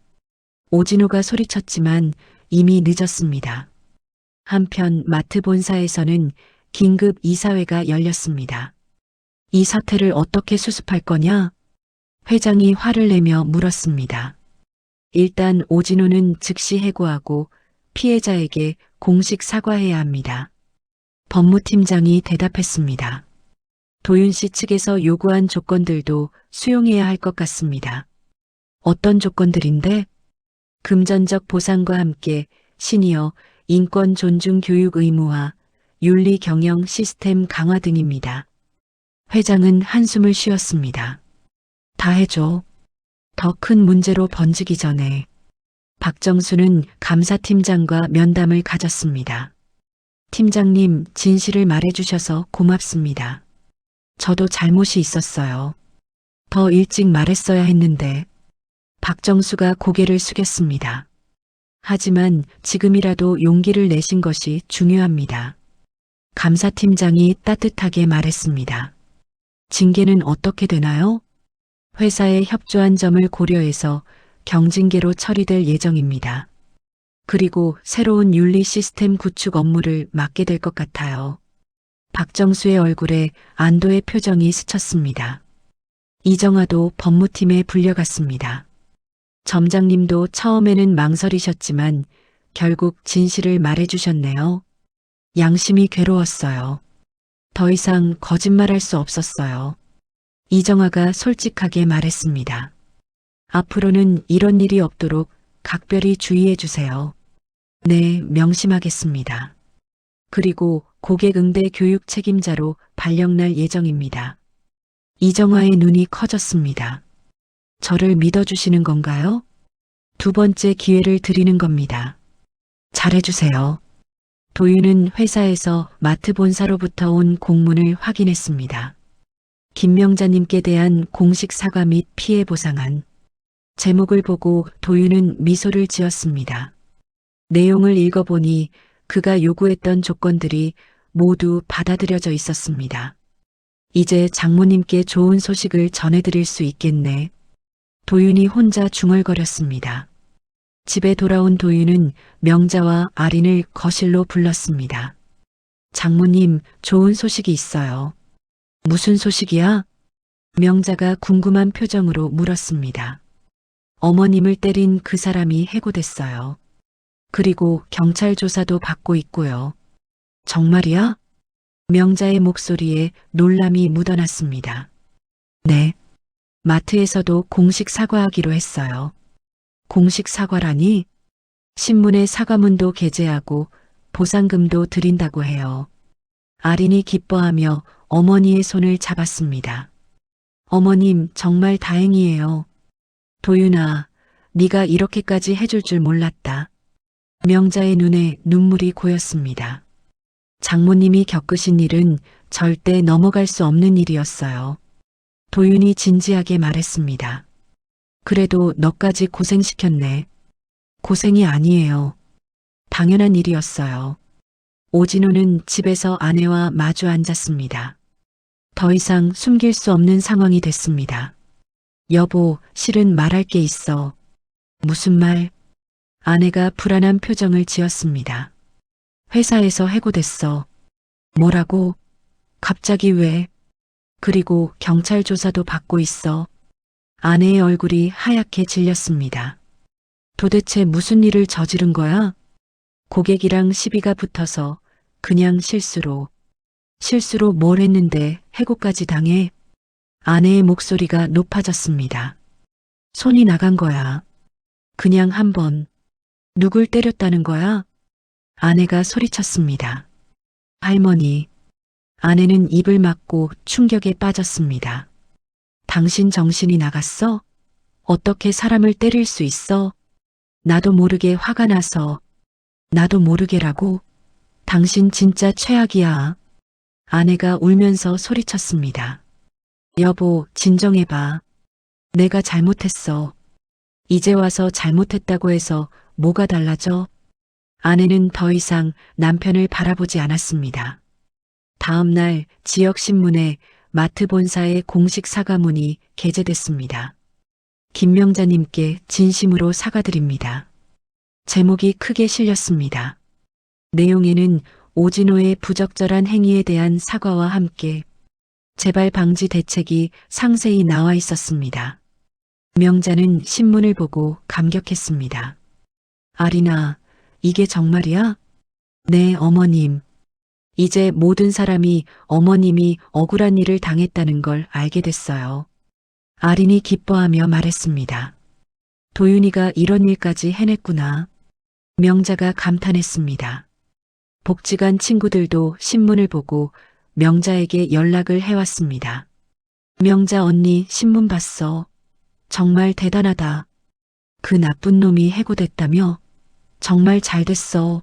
오진호가 소리쳤지만 이미 늦었습니다. 한편 마트 본사에서는 긴급 이사회가 열렸습니다. 이 사태를 어떻게 수습할 거냐? 회장이 화를 내며 물었습니다. 일단 오진호는 즉시 해고하고 피해자에게 공식 사과해야 합니다. 법무팀장이 대답했습니다. 도윤 씨 측에서 요구한 조건들도 수용해야 할 것 같습니다. 어떤 조건들인데? 금전적 보상과 함께 시니어 인권 존중 교육 의무화, 윤리 경영 시스템 강화 등입니다. 회장은 한숨을 쉬었습니다. 다 해줘. 더 큰 문제로 번지기 전에. 박정수는 감사팀장과 면담을 가졌습니다. 팀장님, 진실을 말해주셔서 고맙습니다. 저도 잘못이 있었어요. 더 일찍 말했어야 했는데. 박정수가 고개를 숙였습니다. 하지만 지금이라도 용기를 내신 것이 중요합니다. 감사팀장이 따뜻하게 말했습니다. 징계는 어떻게 되나요? 회사에 협조한 점을 고려해서 경징계로 처리될 예정입니다. 그리고 새로운 윤리 시스템 구축 업무를 맡게 될 것 같아요. 박정수의 얼굴에 안도의 표정이 스쳤습니다. 이정화도 법무팀에 불려갔습니다. 점장님도 처음에는 망설이셨지만 결국 진실을 말해주셨네요. 양심이 괴로웠어요. 더 이상 거짓말할 수 없었어요. 이정화가 솔직하게 말했습니다. 앞으로는 이런 일이 없도록 각별히 주의해 주세요. 네, 명심하겠습니다. 그리고 고객 응대 교육 책임자로 발령날 예정입니다. 이정화의 눈이 커졌습니다. 저를 믿어주시는 건가요? 두 번째 기회를 드리는 겁니다. 잘해주세요. 도윤은 회사에서 마트 본사로부터 온 공문을 확인했습니다. 김명자님께 대한 공식 사과 및 피해 보상안. 제목을 보고 도윤은 미소를 지었습니다. 내용을 읽어보니 그가 요구했던 조건들이 모두 받아들여져 있었습니다. 이제 장모님께 좋은 소식을 전해드릴 수 있겠네. 도윤이 혼자 중얼거렸습니다. 집에 돌아온 도윤은 명자와 아린을 거실로 불렀습니다. 장모님, 좋은 소식이 있어요. 무슨 소식이야? 명자가 궁금한 표정으로 물었습니다. 어머님을 때린 그 사람이 해고됐어요. 그리고 경찰 조사도 받고 있고요. 정말이야? 명자의 목소리에 놀람이 묻어났습니다. 네. 마트에서도 공식 사과하기로 했어요. 공식 사과라니? 신문에 사과문도 게재하고 보상금도 드린다고 해요. 아린이 기뻐하며 어머니의 손을 잡았습니다. 어머님, 정말 다행이에요. 도윤아, 네가 이렇게까지 해줄 줄 몰랐다. 명자의 눈에 눈물이 고였습니다. 장모님이 겪으신 일은 절대 넘어갈 수 없는 일이었어요. 도윤이 진지하게 말했습니다. 그래도 너까지 고생시켰네. 고생이 아니에요. 당연한 일이었어요. 오진호는 집에서 아내와 마주 앉았습니다. 더 이상 숨길 수 없는 상황이 됐습니다. 여보, 실은 말할 게 있어. 무슨 말? 아내가 불안한 표정을 지었습니다. 회사에서 해고됐어. 뭐라고? 갑자기 왜? 그리고 경찰 조사도 받고 있어. 아내의 얼굴이 하얗게 질렸습니다. 도대체 무슨 일을 저지른 거야? 고객이랑 시비가 붙어서 그냥 실수로 뭘 했는데 해고까지 당해? 아내의 목소리가 높아졌습니다. 손이 나간 거야. 그냥 한 번. 누굴 때렸다는 거야? 아내가 소리쳤습니다. 할머니. 아내는 입을 막고 충격에 빠졌습니다. 당신 정신이 나갔어? 어떻게 사람을 때릴 수 있어? 나도 모르게 화가 나서. 나도 모르게라고? 당신 진짜 최악이야. 아내가 울면서 소리쳤습니다. 여보, 진정해봐. 내가 잘못했어. 이제 와서 잘못했다고 해서 뭐가 달라져? 아내는 더 이상 남편을 바라보지 않았습니다. 다음 날 지역신문에 마트 본사의 공식 사과문이 게재됐습니다. 김명자님께 진심으로 사과드립니다. 제목이 크게 실렸습니다. 내용에는 오진호의 부적절한 행위에 대한 사과와 함께 재발 방지 대책이 상세히 나와 있었습니다. 명자는 신문을 보고 감격했습니다. 아리나, 이게 정말이야? 네, 어머님. 이제 모든 사람이 어머님이 억울한 일을 당했다는 걸 알게 됐어요. 아린이 기뻐하며 말했습니다. 도윤이가 이런 일까지 해냈구나. 명자가 감탄했습니다. 복지관 친구들도 신문을 보고 명자에게 연락을 해왔습니다. 명자 언니 신문 봤어. 정말 대단하다. 그 나쁜 놈이 해고됐다며? 정말 잘 됐어.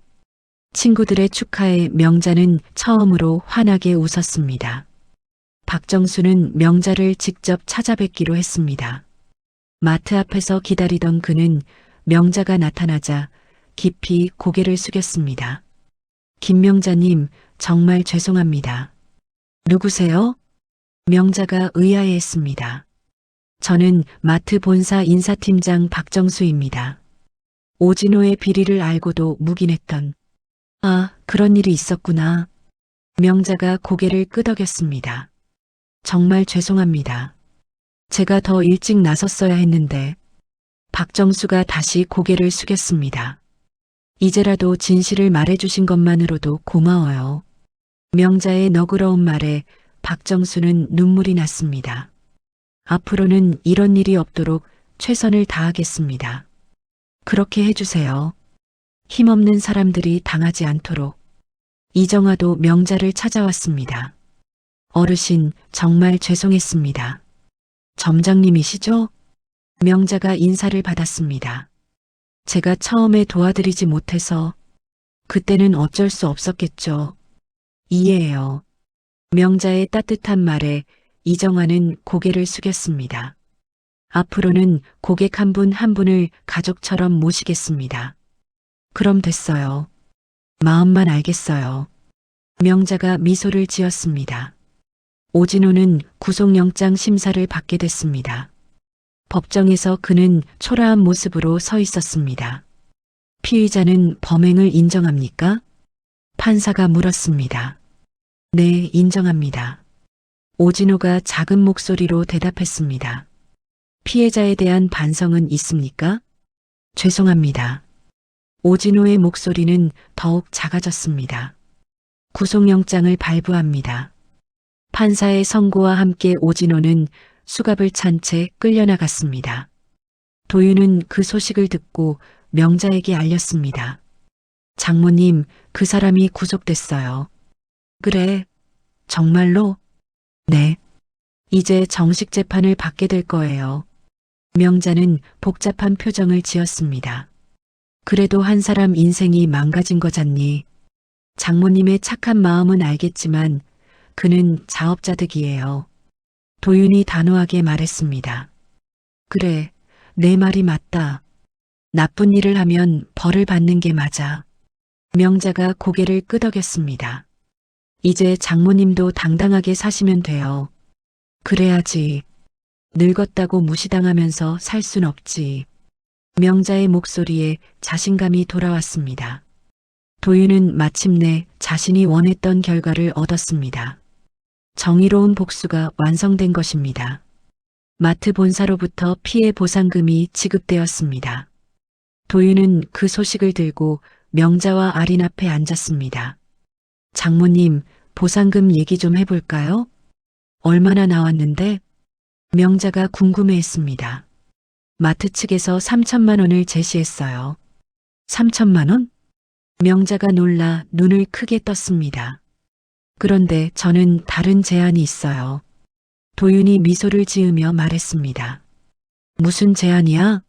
친구들의 축하에 명자는 처음으로 환하게 웃었습니다. 박정수는 명자를 직접 찾아뵙기로 했습니다. 마트 앞에서 기다리던 그는 명자가 나타나자 깊이 고개를 숙였습니다. 김명자님, 정말 죄송합니다. 누구세요? 명자가 의아해했습니다. 저는 마트 본사 인사팀장 박정수입니다. 오진호의 비리를 알고도 묵인했던. 아, 그런 일이 있었구나. 명자가 고개를 끄덕였습니다. 정말 죄송합니다. 제가 더 일찍 나섰어야 했는데. 박정수가 다시 고개를 숙였습니다. 이제라도 진실을 말해주신 것만으로도 고마워요. 명자의 너그러운 말에 박정수는 눈물이 났습니다. 앞으로는 이런 일이 없도록 최선을 다하겠습니다. 그렇게 해주세요. 힘없는 사람들이 당하지 않도록. 이정아도 명자를 찾아왔습니다. 어르신, 정말 죄송했습니다. 점장님이시죠? 명자가 인사를 받았습니다. 제가 처음에 도와드리지 못해서 그때는 어쩔 수 없었겠죠. 이해해요. 명자의 따뜻한 말에 이정아는 고개를 숙였습니다. 앞으로는 고객 한 분 한 분을 가족처럼 모시겠습니다. 그럼 됐어요. 마음만 알겠어요. 명자가 미소를 지었습니다. 오진호는 구속영장 심사를 받게 됐습니다. 법정에서 그는 초라한 모습으로 서 있었습니다. 피의자는 범행을 인정합니까? 판사가 물었습니다. 네, 인정합니다. 오진호가 작은 목소리로 대답했습니다. 피해자에 대한 반성은 있습니까? 죄송합니다. 오진호의 목소리는 더욱 작아졌습니다. 구속영장을 발부합니다. 판사의 선고와 함께 오진호는 수갑을 찬 채 끌려나갔습니다. 도윤은 그 소식을 듣고 명자에게 알렸습니다. 장모님, 그 사람이 구속됐어요. 그래, 정말로? 네. 이제 정식 재판을 받게 될 거예요. 명자는 복잡한 표정을 지었습니다. 그래도 한 사람 인생이 망가진 거잖니. 장모님의 착한 마음은 알겠지만 그는 자업자득이에요. 도윤이 단호하게 말했습니다. 그래, 내 말이 맞다. 나쁜 일을 하면 벌을 받는 게 맞아. 명자가 고개를 끄덕였습니다. 이제 장모님도 당당하게 사시면 돼요. 그래야지. 늙었다고 무시당하면서 살 순 없지. 명자의 목소리에 자신감이 돌아왔습니다. 도윤은 마침내 자신이 원했던 결과를 얻었습니다. 정의로운 복수가 완성된 것입니다. 마트 본사로부터 피해 보상금이 지급되었습니다. 도윤은 그 소식을 들고 명자와 아린 앞에 앉았습니다. 장모님, 보상금 얘기 좀 해볼까요? 얼마나 나왔는데? 명자가 궁금해했습니다. 마트 측에서 3천만 원을 제시했어요. 3천만 원? 명자가 놀라 눈을 크게 떴습니다. 그런데 저는 다른 제안이 있어요. 도윤이 미소를 지으며 말했습니다. 무슨 제안이야?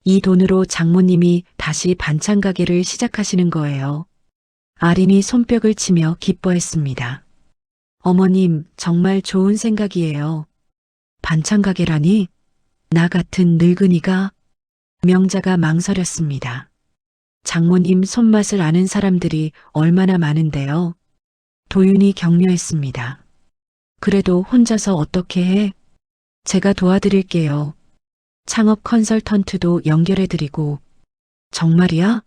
이 돈으로 장모님이 다시 반찬 가게를 시작하시는 거예요. 아린이 손뼉을 치며 기뻐했습니다. 어머님, 정말 좋은 생각이에요. 반찬 가게라니? 나 같은 늙은이가? 명자가 망설였습니다. 장모님 손맛을 아는 사람들이 얼마나 많은데요. 도윤이 격려했습니다. 그래도 혼자서 어떻게 해? 제가 도와드릴게요. 창업 컨설턴트도 연결해드리고. 정말이야?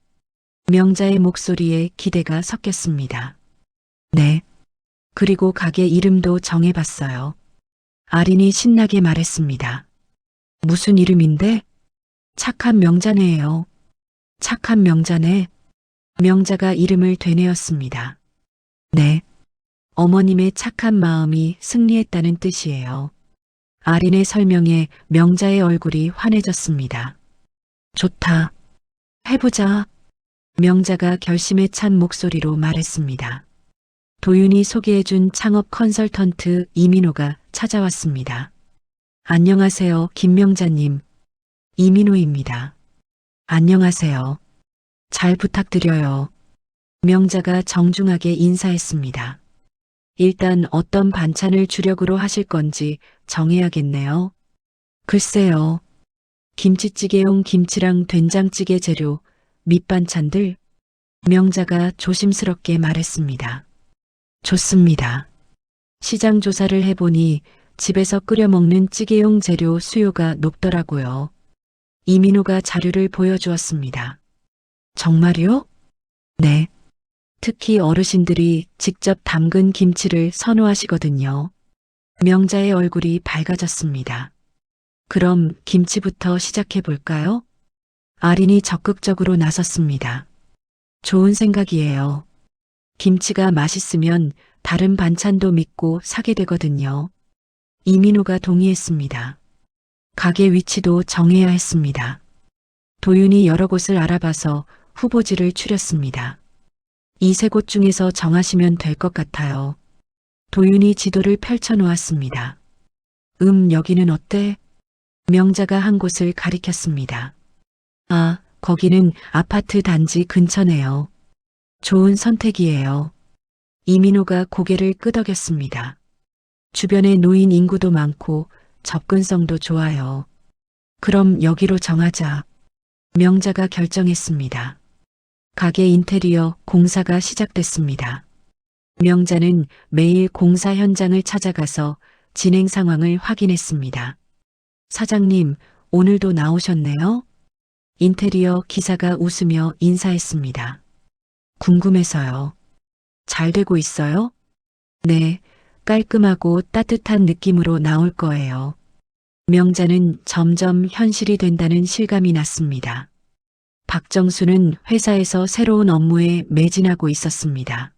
명자의 목소리에 기대가 섞였습니다. 네. 그리고 가게 이름도 정해봤어요. 아린이 신나게 말했습니다. 무슨 이름인데? 착한 명자네예요. 착한 명자네. 명자가 이름을 되뇌었습니다. 네. 어머님의 착한 마음이 승리했다는 뜻이에요. 아린의 설명에 명자의 얼굴이 환해졌습니다. 좋다. 해보자. 명자가 결심에 찬 목소리로 말했습니다. 도윤이 소개해준 창업 컨설턴트 이민호가 찾아왔습니다. 안녕하세요, 김명자님. 이민호입니다. 안녕하세요. 잘 부탁드려요. 명자가 정중하게 인사했습니다. 일단 어떤 반찬을 주력으로 하실 건지 정해야겠네요. 글쎄요. 김치찌개용 김치랑 된장찌개 재료, 밑반찬들. 명자가 조심스럽게 말했습니다. 좋습니다. 시장 조사를 해보니 집에서 끓여 먹는 찌개용 재료 수요가 높더라고요. 이민호가 자료를 보여주었습니다. 정말요? 네. 특히 어르신들이 직접 담근 김치를 선호하시거든요. 명자의 얼굴이 밝아졌습니다. 그럼 김치부터 시작해 볼까요? 아린이 적극적으로 나섰습니다. 좋은 생각이에요. 김치가 맛있으면 다른 반찬도 믿고 사게 되거든요. 이민호가 동의했습니다. 가게 위치도 정해야 했습니다. 도윤이 여러 곳을 알아봐서 후보지를 추렸습니다. 이 세 곳 중에서 정하시면 될 것 같아요. 도윤이 지도를 펼쳐놓았습니다. 여기는 어때? 명자가 한 곳을 가리켰습니다. 아, 거기는 아파트 단지 근처네요. 좋은 선택이에요. 이민호가 고개를 끄덕였습니다. 주변에 노인 인구도 많고 접근성도 좋아요. 그럼 여기로 정하자. 명자가 결정했습니다. 가게 인테리어 공사가 시작됐습니다. 명자는 매일 공사 현장을 찾아가서 진행 상황을 확인했습니다. 사장님, 오늘도 나오셨네요? 인테리어 기사가 웃으며 인사했습니다. 궁금해서요. 잘 되고 있어요? 네, 깔끔하고 따뜻한 느낌으로 나올 거예요. 명자는 점점 현실이 된다는 실감이 났습니다. 박정수는 회사에서 새로운 업무에 매진하고 있었습니다.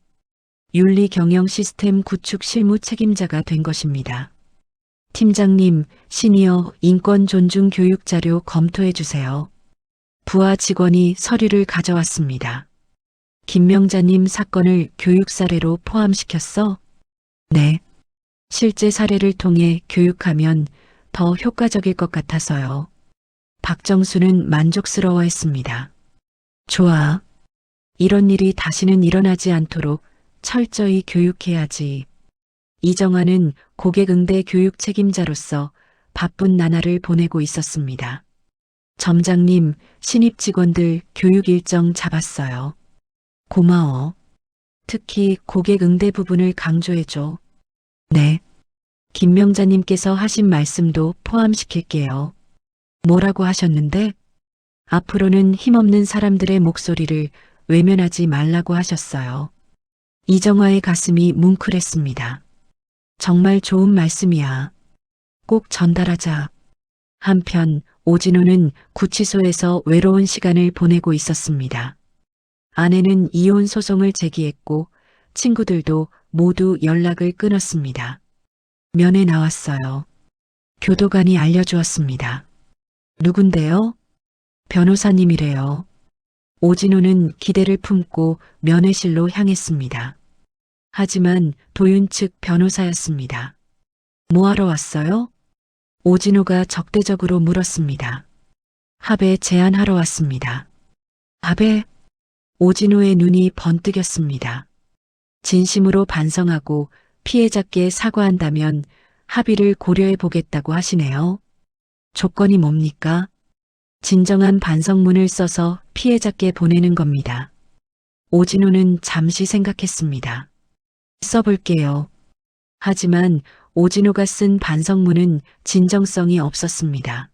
윤리 경영 시스템 구축 실무 책임자가 된 것입니다. 팀장님, 시니어 인권 존중 교육 자료 검토해 주세요. 부하 직원이 서류를 가져왔습니다. 김명자님 사건을 교육 사례로 포함시켰어? 네. 실제 사례를 통해 교육하면 더 효과적일 것 같아서요. 박정수는 만족스러워했습니다. 좋아. 이런 일이 다시는 일어나지 않도록 철저히 교육해야지. 이정아는 고객 응대 교육 책임자로서 바쁜 나날을 보내고 있었습니다. 점장님, 신입 직원들 교육 일정 잡았어요. 고마워. 특히 고객 응대 부분을 강조해줘. 네. 김명자님께서 하신 말씀도 포함시킬게요. 뭐라고 하셨는데? 앞으로는 힘없는 사람들의 목소리를 외면하지 말라고 하셨어요. 이정화의 가슴이 뭉클했습니다. 정말 좋은 말씀이야. 꼭 전달하자. 한편 오진호는 구치소에서 외로운 시간을 보내고 있었습니다. 아내는 이혼 소송을 제기했고 친구들도 모두 연락을 끊었습니다. 면회 나왔어요. 교도관이 알려주었습니다. 누군데요? 변호사님이래요. 오진호는 기대를 품고 면회실로 향했습니다. 하지만 도윤 측 변호사였습니다. 뭐하러 왔어요? 오진호가 적대적으로 물었습니다. 합의 제안하러 왔습니다. 합의? 오진호의 눈이 번뜩였습니다. 진심으로 반성하고 피해자께 사과한다면 합의를 고려해 보겠다고 하시네요. 조건이 뭡니까? 진정한 반성문을 써서 피해자께 보내는 겁니다. 오진호는 잠시 생각했습니다. 써볼게요. 하지만 오진호가 쓴 반성문은 진정성이 없었습니다.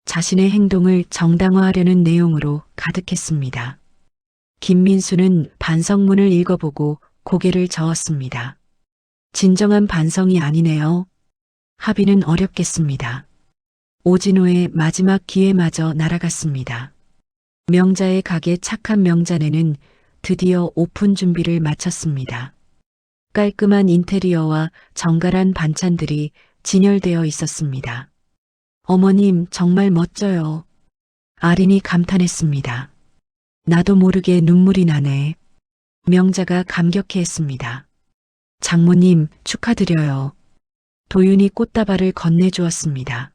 자신의 행동을 정당화하려는 내용으로 가득했습니다. 김민수는 반성문을 읽어보고 고개를 저었습니다. 진정한 반성이 아니네요. 합의는 어렵겠습니다. 오진호의 마지막 기회마저 날아갔습니다. 명자의 가게 착한 명자네는 드디어 오픈 준비를 마쳤습니다. 깔끔한 인테리어와 정갈한 반찬들이 진열되어 있었습니다. 어머님 정말 멋져요. 아린이 감탄했습니다. 나도 모르게 눈물이 나네. 명자가 감격해했습니다. 장모님 축하드려요. 도윤이 꽃다발을 건네주었습니다.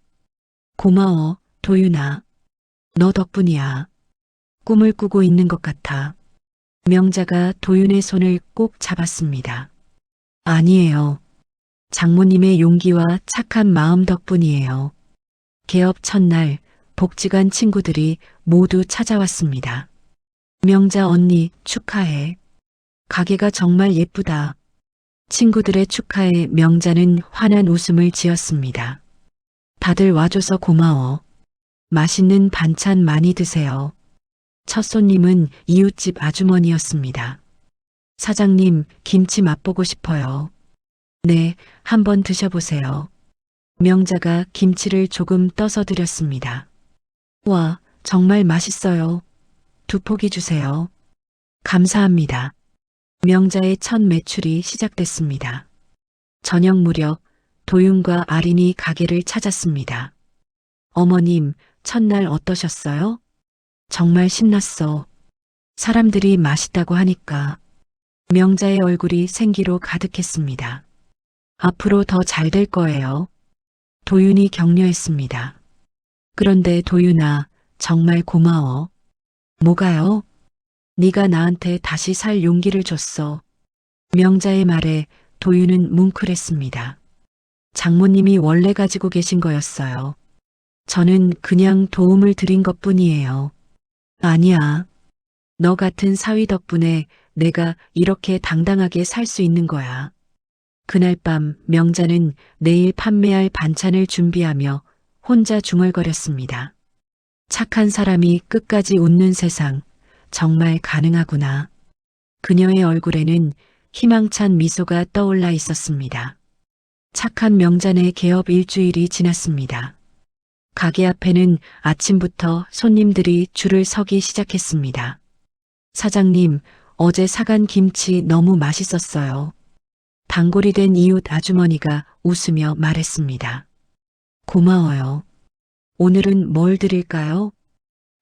고마워, 도윤아. 너 덕분이야. 꿈을 꾸고 있는 것 같아. 명자가 도윤의 손을 꼭 잡았습니다. 아니에요. 장모님의 용기와 착한 마음 덕분이에요. 개업 첫날 복지관 친구들이 모두 찾아왔습니다. 명자 언니 축하해. 가게가 정말 예쁘다. 친구들의 축하에 명자는 환한 웃음을 지었습니다. 다들 와줘서 고마워. 맛있는 반찬 많이 드세요. 첫 손님은 이웃집 아주머니였습니다. 사장님, 김치 맛보고 싶어요. 네, 한번 드셔보세요. 명자가 김치를 조금 떠서 드렸습니다. 와, 정말 맛있어요. 2포기 주세요. 감사합니다. 명자의 첫 매출이 시작됐습니다. 저녁 무렵 도윤과 아린이 가게를 찾았습니다. 어머님, 첫날 어떠셨어요? 정말 신났어. 사람들이 맛있다고 하니까. 명자의 얼굴이 생기로 가득했습니다. 앞으로 더 잘 될 거예요. 도윤이 격려했습니다. 그런데 도윤아, 정말 고마워. 뭐가요? 네가 나한테 다시 살 용기를 줬어. 명자의 말에 도윤은 뭉클했습니다. 장모님이 원래 가지고 계신 거였어요. 저는 그냥 도움을 드린 것뿐이에요. 아니야. 너 같은 사위 덕분에 내가 이렇게 당당하게 살 수 있는 거야. 그날 밤 명자는 내일 판매할 반찬을 준비하며 혼자 중얼거렸습니다. 착한 사람이 끝까지 웃는 세상, 정말 가능하구나. 그녀의 얼굴에는 희망찬 미소가 떠올라 있었습니다. 착한 명자네 개업 일주일이 지났습니다. 가게 앞에는 아침부터 손님들이 줄을 서기 시작했습니다. 사장님, 어제 사간 김치 너무 맛있었어요. 단골이 된 이웃 아주머니가 웃으며 말했습니다. 고마워요. 오늘은 뭘 드릴까요?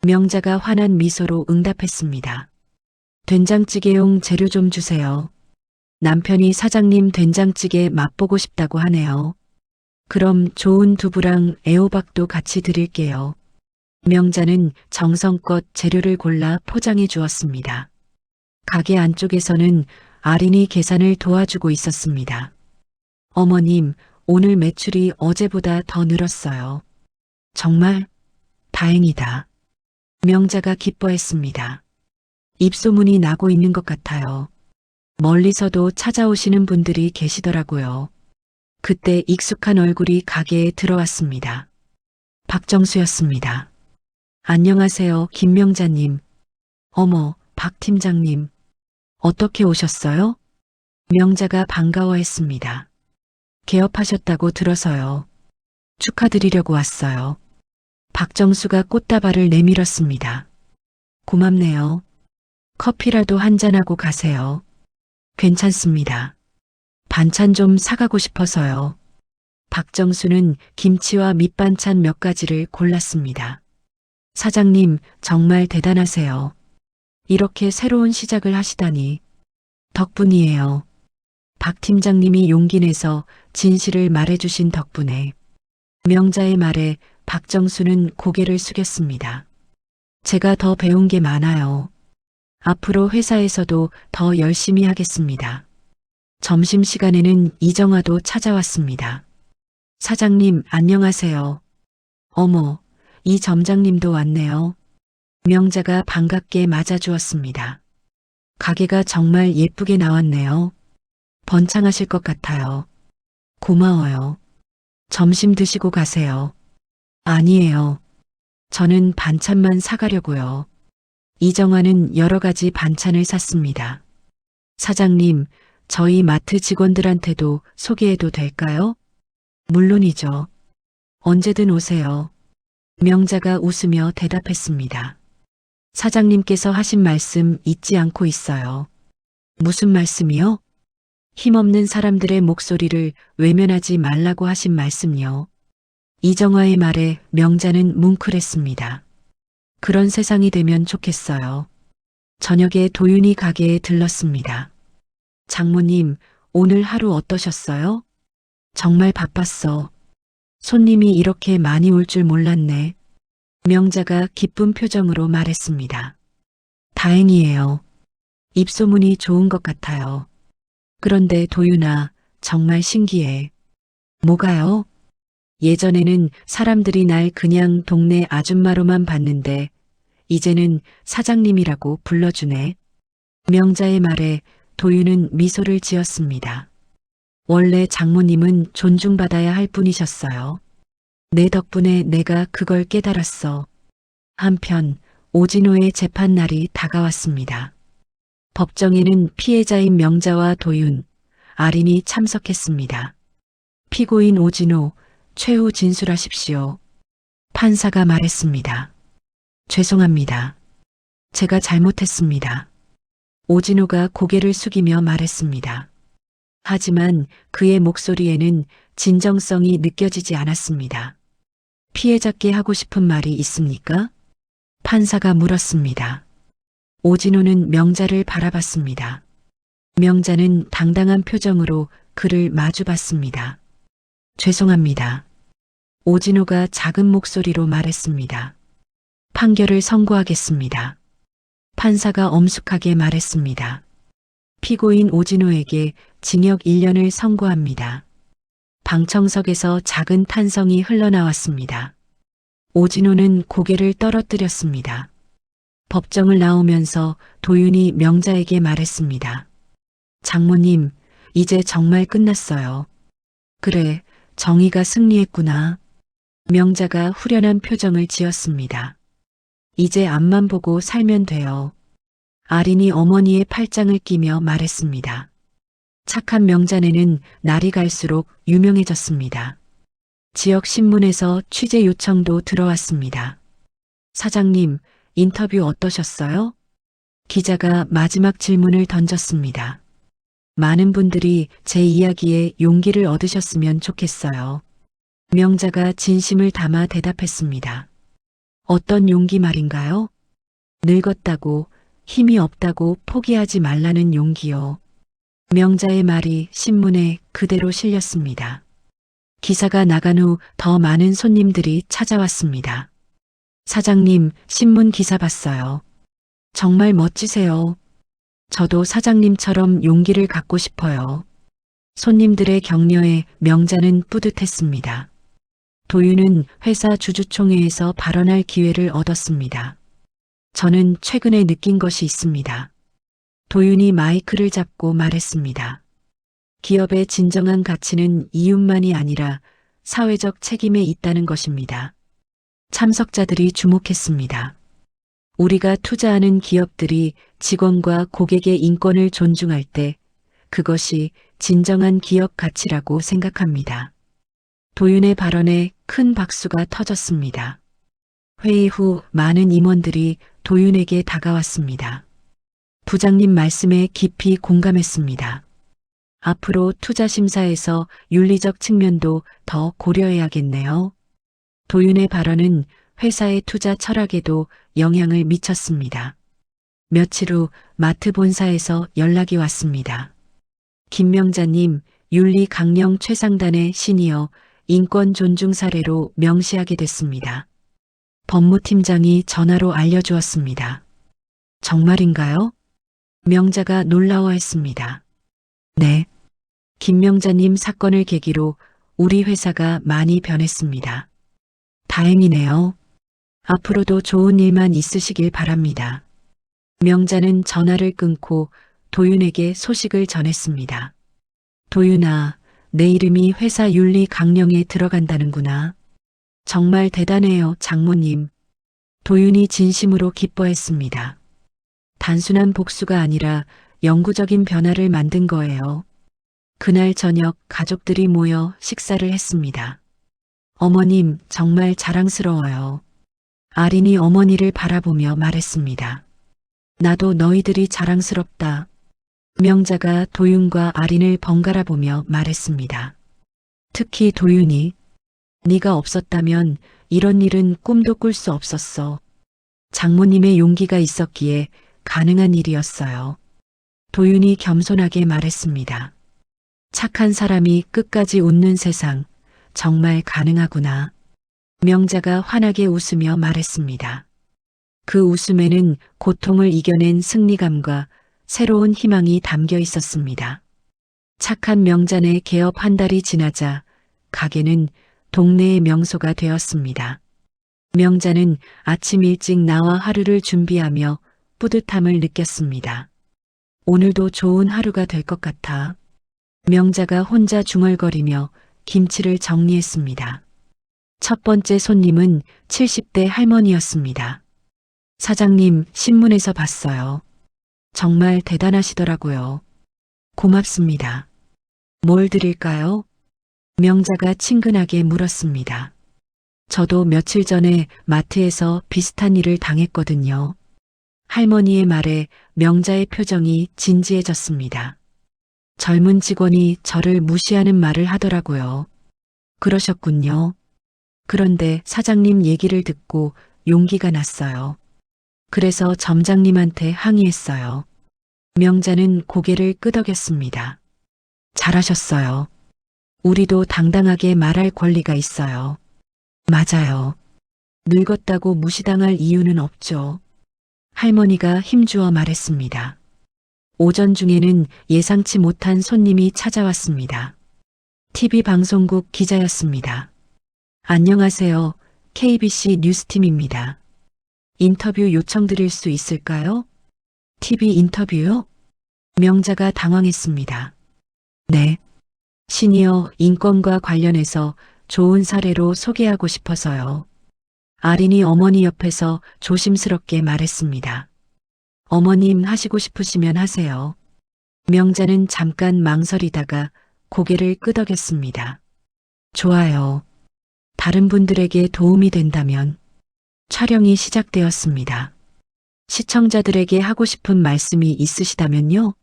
명자가 환한 미소로 응답했습니다. 된장찌개용 재료 좀 주세요. 남편이 사장님 된장찌개 맛보고 싶다고 하네요. 그럼 좋은 두부랑 애호박도 같이 드릴게요. 명자는 정성껏 재료를 골라 포장해 주었습니다. 가게 안쪽에서는 아린이 계산을 도와주고 있었습니다. 어머님, 오늘 매출이 어제보다 더 늘었어요. 정말 다행이다. 명자가 기뻐했습니다. 입소문이 나고 있는 것 같아요. 멀리서도 찾아오시는 분들이 계시더라고요. 그때 익숙한 얼굴이 가게에 들어왔습니다. 박정수였습니다. 안녕하세요, 김명자님. 어머, 박 팀장님. 어떻게 오셨어요? 명자가 반가워했습니다. 개업하셨다고 들어서요. 축하드리려고 왔어요. 박정수가 꽃다발을 내밀었습니다. 고맙네요. 커피라도 한잔하고 가세요. 괜찮습니다. 반찬 좀 사가고 싶어서요. 박정수는 김치와 밑반찬 몇 가지를 골랐습니다. 사장님, 정말 대단하세요. 이렇게 새로운 시작을 하시다니. 덕분이에요. 박 팀장님이 용기 내서 진실을 말해주신 덕분에. 명자의 말에 박정수는 고개를 숙였습니다. 제가 더 배운 게 많아요. 앞으로 회사에서도 더 열심히 하겠습니다. 점심시간에는 이정화도 찾아왔습니다. 사장님, 안녕하세요. 어머, 이 점장님도 왔네요. 명자가 반갑게 맞아주었습니다. 가게가 정말 예쁘게 나왔네요. 번창하실 것 같아요. 고마워요. 점심 드시고 가세요. 아니에요. 저는 반찬만 사가려고요. 이정화는 여러 가지 반찬을 샀습니다. 사장님, 저희 마트 직원들한테도 소개해도 될까요? 물론이죠. 언제든 오세요. 명자가 웃으며 대답했습니다. 사장님께서 하신 말씀 잊지 않고 있어요. 무슨 말씀이요? 힘없는 사람들의 목소리를 외면하지 말라고 하신 말씀요. 이정화의 말에 명자는 뭉클했습니다. 그런 세상이 되면 좋겠어요. 저녁에 도윤이 가게에 들렀습니다. 장모님, 오늘 하루 어떠셨어요? 정말 바빴어. 손님이 이렇게 많이 올 줄 몰랐네. 명자가 기쁜 표정으로 말했습니다. 다행이에요. 입소문이 좋은 것 같아요. 그런데 도윤아, 정말 신기해. 뭐가요? 예전에는 사람들이 날 그냥 동네 아줌마로만 봤는데 이제는 사장님이라고 불러주네. 명자의 말에 도윤은 미소를 지었습니다. 원래 장모님은 존중받아야 할 분이셨어요. 내 덕분에 내가 그걸 깨달았어. 한편 오진호의 재판 날이 다가왔습니다. 법정에는 피해자인 명자와 도윤, 아린이 참석했습니다. 피고인 오진호, 최후 진술하십시오. 판사가 말했습니다. 죄송합니다. 제가 잘못했습니다. 오진호가 고개를 숙이며 말했습니다. 하지만 그의 목소리에는 진정성이 느껴지지 않았습니다. 피해자께 하고 싶은 말이 있습니까? 판사가 물었습니다. 오진호는 명자를 바라봤습니다. 명자는 당당한 표정으로 그를 마주봤습니다. 죄송합니다. 오진호가 작은 목소리로 말했습니다. 판결을 선고하겠습니다. 판사가 엄숙하게 말했습니다. 피고인 오진호에게 징역 1년을 선고합니다. 방청석에서 작은 탄성이 흘러나왔습니다. 오진호는 고개를 떨어뜨렸습니다. 법정을 나오면서 도윤이 명자에게 말했습니다. 장모님, 이제 정말 끝났어요. 그래, 정의가 승리했구나. 명자가 후련한 표정을 지었습니다. 이제 앞만 보고 살면 돼요. 아린이 어머니의 팔짱을 끼며 말했습니다. 착한 명자네는 날이 갈수록 유명해졌습니다. 지역 신문에서 취재 요청도 들어왔습니다. 사장님, 인터뷰 어떠셨어요? 기자가 마지막 질문을 던졌습니다. 많은 분들이 제 이야기에 용기를 얻으셨으면 좋겠어요. 명자가 진심을 담아 대답했습니다. 어떤 용기 말인가요? 늙었다고, 힘이 없다고 포기하지 말라는 용기요. 명자의 말이 신문에 그대로 실렸습니다. 기사가 나간 후 더 많은 손님들이 찾아왔습니다. 사장님, 신문 기사 봤어요. 정말 멋지세요. 저도 사장님처럼 용기를 갖고 싶어요. 손님들의 격려에 명자는 뿌듯했습니다. 도윤은 회사 주주총회에서 발언할 기회를 얻었습니다. 저는 최근에 느낀 것이 있습니다. 도윤이 마이크를 잡고 말했습니다. 기업의 진정한 가치는 이윤만이 아니라 사회적 책임에 있다는 것입니다. 참석자들이 주목했습니다. 우리가 투자하는 기업들이 직원과 고객의 인권을 존중할 때 그것이 진정한 기업 가치라고 생각합니다. 도윤의 발언에 큰 박수가 터졌습니다. 회의 후 많은 임원들이 도윤에게 다가왔습니다. 부장님 말씀에 깊이 공감했습니다. 앞으로 투자 심사에서 윤리적 측면도 더 고려해야겠네요. 도윤의 발언은 회사의 투자 철학에도 영향을 미쳤습니다. 며칠 후 마트 본사에서 연락이 왔습니다. 김명자님, 윤리 강령 최상단의 시니어 인권 존중 사례로 명시하게 됐습니다. 법무팀장이 전화로 알려주었습니다. 정말인가요? 명자가 놀라워했습니다. 네. 김명자님 사건을 계기로 우리 회사가 많이 변했습니다. 다행이네요. 앞으로도 좋은 일만 있으시길 바랍니다. 명자는 전화를 끊고 도윤에게 소식을 전했습니다. 도윤아, 내 이름이 회사 윤리 강령에 들어간다는구나. 정말 대단해요, 장모님. 도윤이 진심으로 기뻐했습니다. 단순한 복수가 아니라 영구적인 변화를 만든 거예요. 그날 저녁 가족들이 모여 식사를 했습니다. 어머님, 정말 자랑스러워요. 아린이 어머니를 바라보며 말했습니다. 나도 너희들이 자랑스럽다. 명자가 도윤과 아린을 번갈아 보며 말했습니다. 특히 도윤이, 네가 없었다면 이런 일은 꿈도 꿀 수 없었어. 장모님의 용기가 있었기에 가능한 일이었어요. 도윤이 겸손하게 말했습니다. 착한 사람이 끝까지 웃는 세상, 정말 가능하구나. 명자가 환하게 웃으며 말했습니다. 그 웃음에는 고통을 이겨낸 승리감과 새로운 희망이 담겨 있었습니다. 착한 명자네 개업 한 달이 지나자 가게는 동네의 명소가 되었습니다. 명자는 아침 일찍 나와 하루를 준비하며 뿌듯함을 느꼈습니다. 오늘도 좋은 하루가 될 것 같아. 명자가 혼자 중얼거리며 김치를 정리했습니다. 첫 번째 손님은 70대 할머니였습니다. 사장님, 신문에서 봤어요. 정말 대단하시더라고요. 고맙습니다. 뭘 드릴까요? 명자가 친근하게 물었습니다. 저도 며칠 전에 마트에서 비슷한 일을 당했거든요. 할머니의 말에 명자의 표정이 진지해졌습니다. 젊은 직원이 저를 무시하는 말을 하더라고요. 그러셨군요. 그런데 사장님 얘기를 듣고 용기가 났어요. 그래서 점장님한테 항의했어요. 명자는 고개를 끄덕였습니다. 잘하셨어요. 우리도 당당하게 말할 권리가 있어요. 맞아요. 늙었다고 무시당할 이유는 없죠. 할머니가 힘주어 말했습니다. 오전 중에는 예상치 못한 손님이 찾아왔습니다. TV 방송국 기자였습니다. 안녕하세요. KBC 뉴스팀입니다. 인터뷰 요청드릴 수 있을까요? TV 인터뷰요? 명자가 당황했습니다. 네. 시니어 인권과 관련해서 좋은 사례로 소개하고 싶어서요. 아린이 어머니 옆에서 조심스럽게 말했습니다. 어머님 하시고 싶으시면 하세요. 명자는 잠깐 망설이다가 고개를 끄덕였습니다. 좋아요. 다른 분들에게 도움이 된다면. 촬영이 시작되었습니다. 시청자들에게 하고 싶은 말씀이 있으시다면요?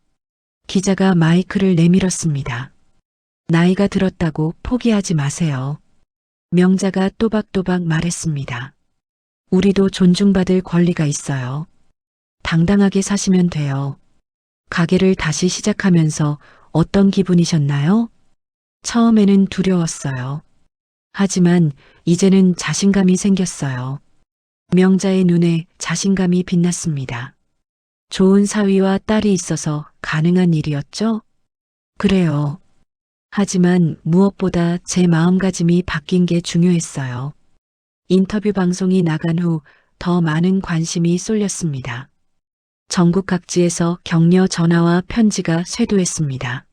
기자가 마이크를 내밀었습니다. 나이가 들었다고 포기하지 마세요. 명자가 또박또박 말했습니다. 우리도 존중받을 권리가 있어요. 당당하게 사시면 돼요. 가게를 다시 시작하면서 어떤 기분이셨나요? 처음에는 두려웠어요. 하지만 이제는 자신감이 생겼어요. 명자의 눈에 자신감이 빛났습니다. 좋은 사위와 딸이 있어서 가능한 일이었죠? 그래요. 하지만 무엇보다 제 마음가짐이 바뀐 게 중요했어요. 인터뷰 방송이 나간 후 더 많은 관심이 쏠렸습니다. 전국 각지에서 격려 전화와 편지가 쇄도했습니다.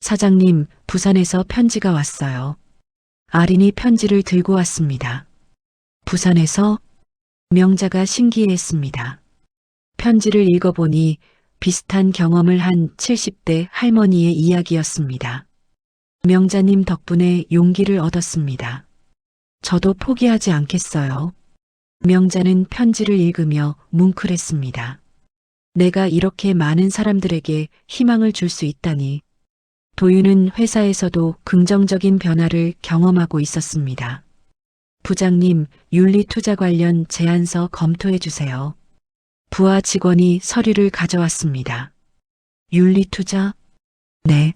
사장님, 부산에서 편지가 왔어요. 아린이 편지를 들고 왔습니다. 부산에서? 명자가 신기해했습니다. 편지를 읽어보니 비슷한 경험을 한 70대 할머니의 이야기였습니다. 명자님 덕분에 용기를 얻었습니다. 저도 포기하지 않겠어요. 명자는 편지를 읽으며 뭉클했습니다. 내가 이렇게 많은 사람들에게 희망을 줄 수 있다니. 도윤은 회사에서도 긍정적인 변화를 경험하고 있었습니다. 부장님, 윤리투자 관련 제안서 검토해 주세요. 부하 직원이 서류를 가져왔습니다. 윤리투자? 네.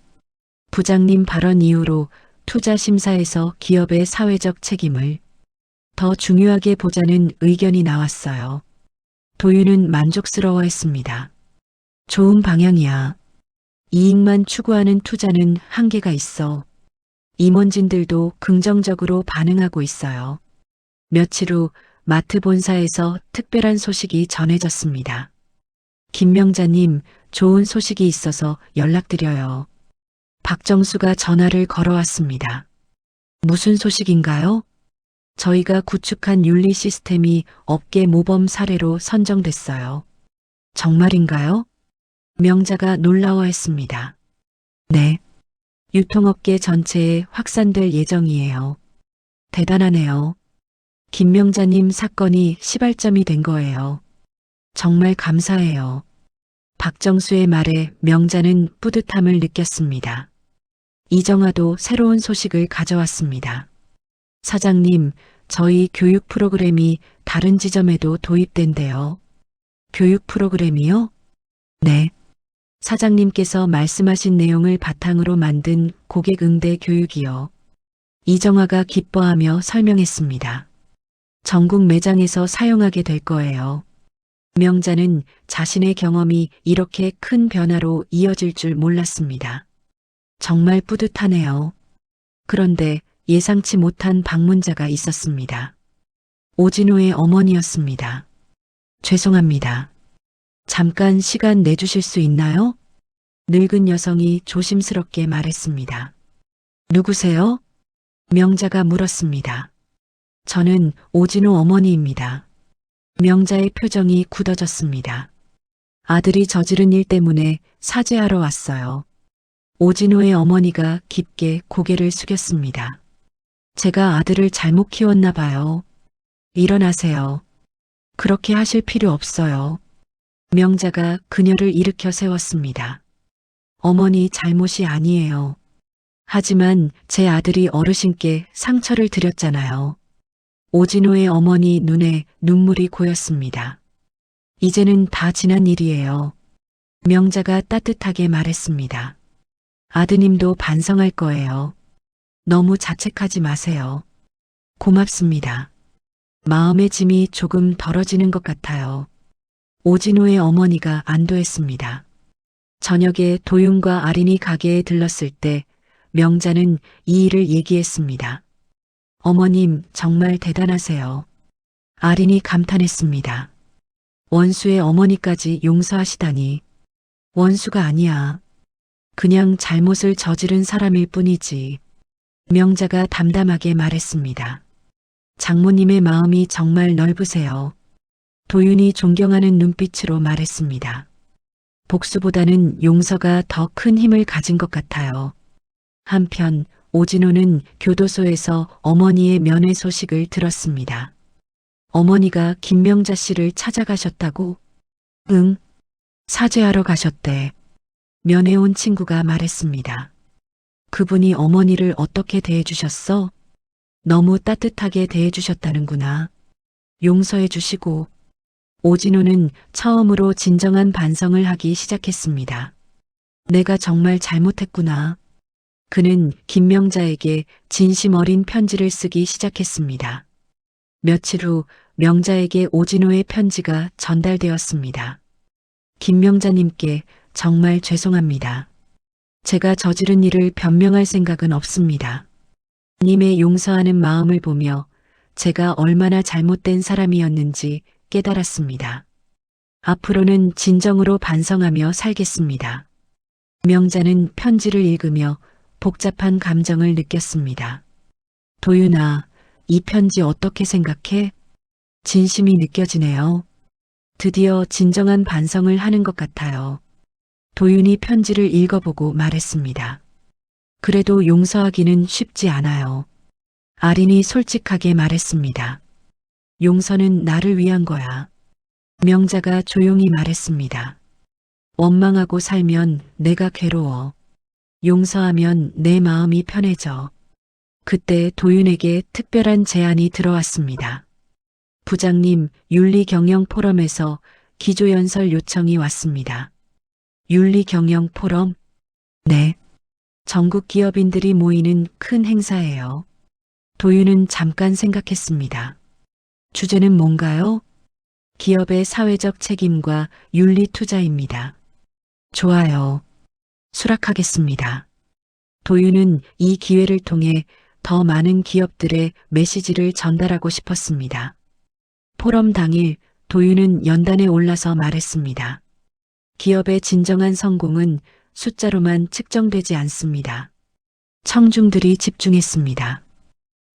부장님 발언 이후로 투자 심사에서 기업의 사회적 책임을 더 중요하게 보자는 의견이 나왔어요. 도윤은 만족스러워했습니다. 좋은 방향이야. 이익만 추구하는 투자는 한계가 있어. 임원진들도 긍정적으로 반응하고 있어요. 며칠 후 마트 본사에서 특별한 소식이 전해졌습니다. 김 명자님, 좋은 소식이 있어서 연락드려요. 박정수가 전화를 걸어왔습니다. 무슨 소식인가요? 저희가 구축한 윤리 시스템이 업계 모범 사례로 선정됐어요. 정말인가요? 명자가 놀라워했습니다. 네. 유통업계 전체에 확산될 예정이에요. 대단하네요. 김명자님 사건이 시발점이 된 거예요. 정말 감사해요. 박정수의 말에 명자는 뿌듯함을 느꼈습니다. 이정아도 새로운 소식을 가져왔습니다. 사장님, 저희 교육 프로그램이 다른 지점에도 도입된대요. 교육 프로그램이요? 네. 사장님께서 말씀하신 내용을 바탕으로 만든 고객 응대 교육이요. 이정아가 기뻐하며 설명했습니다. 전국 매장에서 사용하게 될 거예요. 명자는 자신의 경험이 이렇게 큰 변화로 이어질 줄 몰랐습니다. 정말 뿌듯하네요. 그런데 예상치 못한 방문자가 있었습니다. 오진호의 어머니였습니다. 죄송합니다. 잠깐 시간 내주실 수 있나요? 늙은 여성이 조심스럽게 말했습니다. 누구세요? 명자가 물었습니다. 저는 오진호 어머니입니다. 명자의 표정이 굳어졌습니다. 아들이 저지른 일 때문에 사죄하러 왔어요. 오진호의 어머니가 깊게 고개를 숙였습니다. 제가 아들을 잘못 키웠나 봐요. 일어나세요. 그렇게 하실 필요 없어요. 명자가 그녀를 일으켜 세웠습니다. 어머니 잘못이 아니에요. 하지만 제 아들이 어르신께 상처를 드렸잖아요. 오진호의 어머니 눈에 눈물이 고였습니다. 이제는 다 지난 일이에요. 명자가 따뜻하게 말했습니다. 아드님도 반성할 거예요. 너무 자책하지 마세요. 고맙습니다. 마음의 짐이 조금 덜어지는 것 같아요. 오진호의 어머니가 안도했습니다. 저녁에 도윤과 아린이 가게에 들렀을 때 명자는 이 일을 얘기했습니다. 어머님 정말 대단하세요. 아린이 감탄했습니다. 원수의 어머니까지 용서하시다니. 원수가 아니야. 그냥 잘못을 저지른 사람일 뿐이지. 명자가 담담하게 말했습니다. 장모님의 마음이 정말 넓으세요. 도윤이 존경하는 눈빛으로 말했습니다. 복수보다는 용서가 더 큰 힘을 가진 것 같아요. 한편 오진호는 교도소에서 어머니의 면회 소식을 들었습니다. 어머니가 김명자 씨를 찾아가셨다고? 응. 사죄하러 가셨대. 면회 온 친구가 말했습니다. 그분이 어머니를 어떻게 대해주셨어? 너무 따뜻하게 대해주셨다는구나. 용서해 주시고. 오진호는 처음으로 진정한 반성을 하기 시작했습니다. 내가 정말 잘못했구나. 그는 김명자에게 진심 어린 편지를 쓰기 시작했습니다. 며칠 후 명자에게 오진호의 편지가 전달되었습니다. 김명자님께 정말 죄송합니다. 제가 저지른 일을 변명할 생각은 없습니다. 님의 용서하는 마음을 보며 제가 얼마나 잘못된 사람이었는지 깨달았습니다. 앞으로는 진정으로 반성하며 살겠습니다. 명자는 편지를 읽으며 복잡한 감정을 느꼈습니다. 도윤아, 이 편지 어떻게 생각해? 진심이 느껴지네요. 드디어 진정한 반성을 하는 것 같아요. 도윤이 편지를 읽어보고 말했습니다. 그래도 용서하기는 쉽지 않아요. 아린이 솔직하게 말했습니다. 용서는 나를 위한 거야. 명자가 조용히 말했습니다. 원망하고 살면 내가 괴로워. 용서하면 내 마음이 편해져. 그때 도윤에게 특별한 제안이 들어왔습니다. 부장님, 윤리경영 포럼에서 기조연설 요청이 왔습니다. 윤리경영 포럼? 네. 전국 기업인들이 모이는 큰 행사예요. 도윤은 잠깐 생각했습니다. 주제는 뭔가요? 기업의 사회적 책임과 윤리 투자입니다. 좋아요. 수락하겠습니다. 도윤은 이 기회를 통해 더 많은 기업들의 메시지를 전달하고 싶었습니다. 포럼 당일 도윤은 연단에 올라서 말했습니다. 기업의 진정한 성공은 숫자로만 측정되지 않습니다. 청중들이 집중했습니다.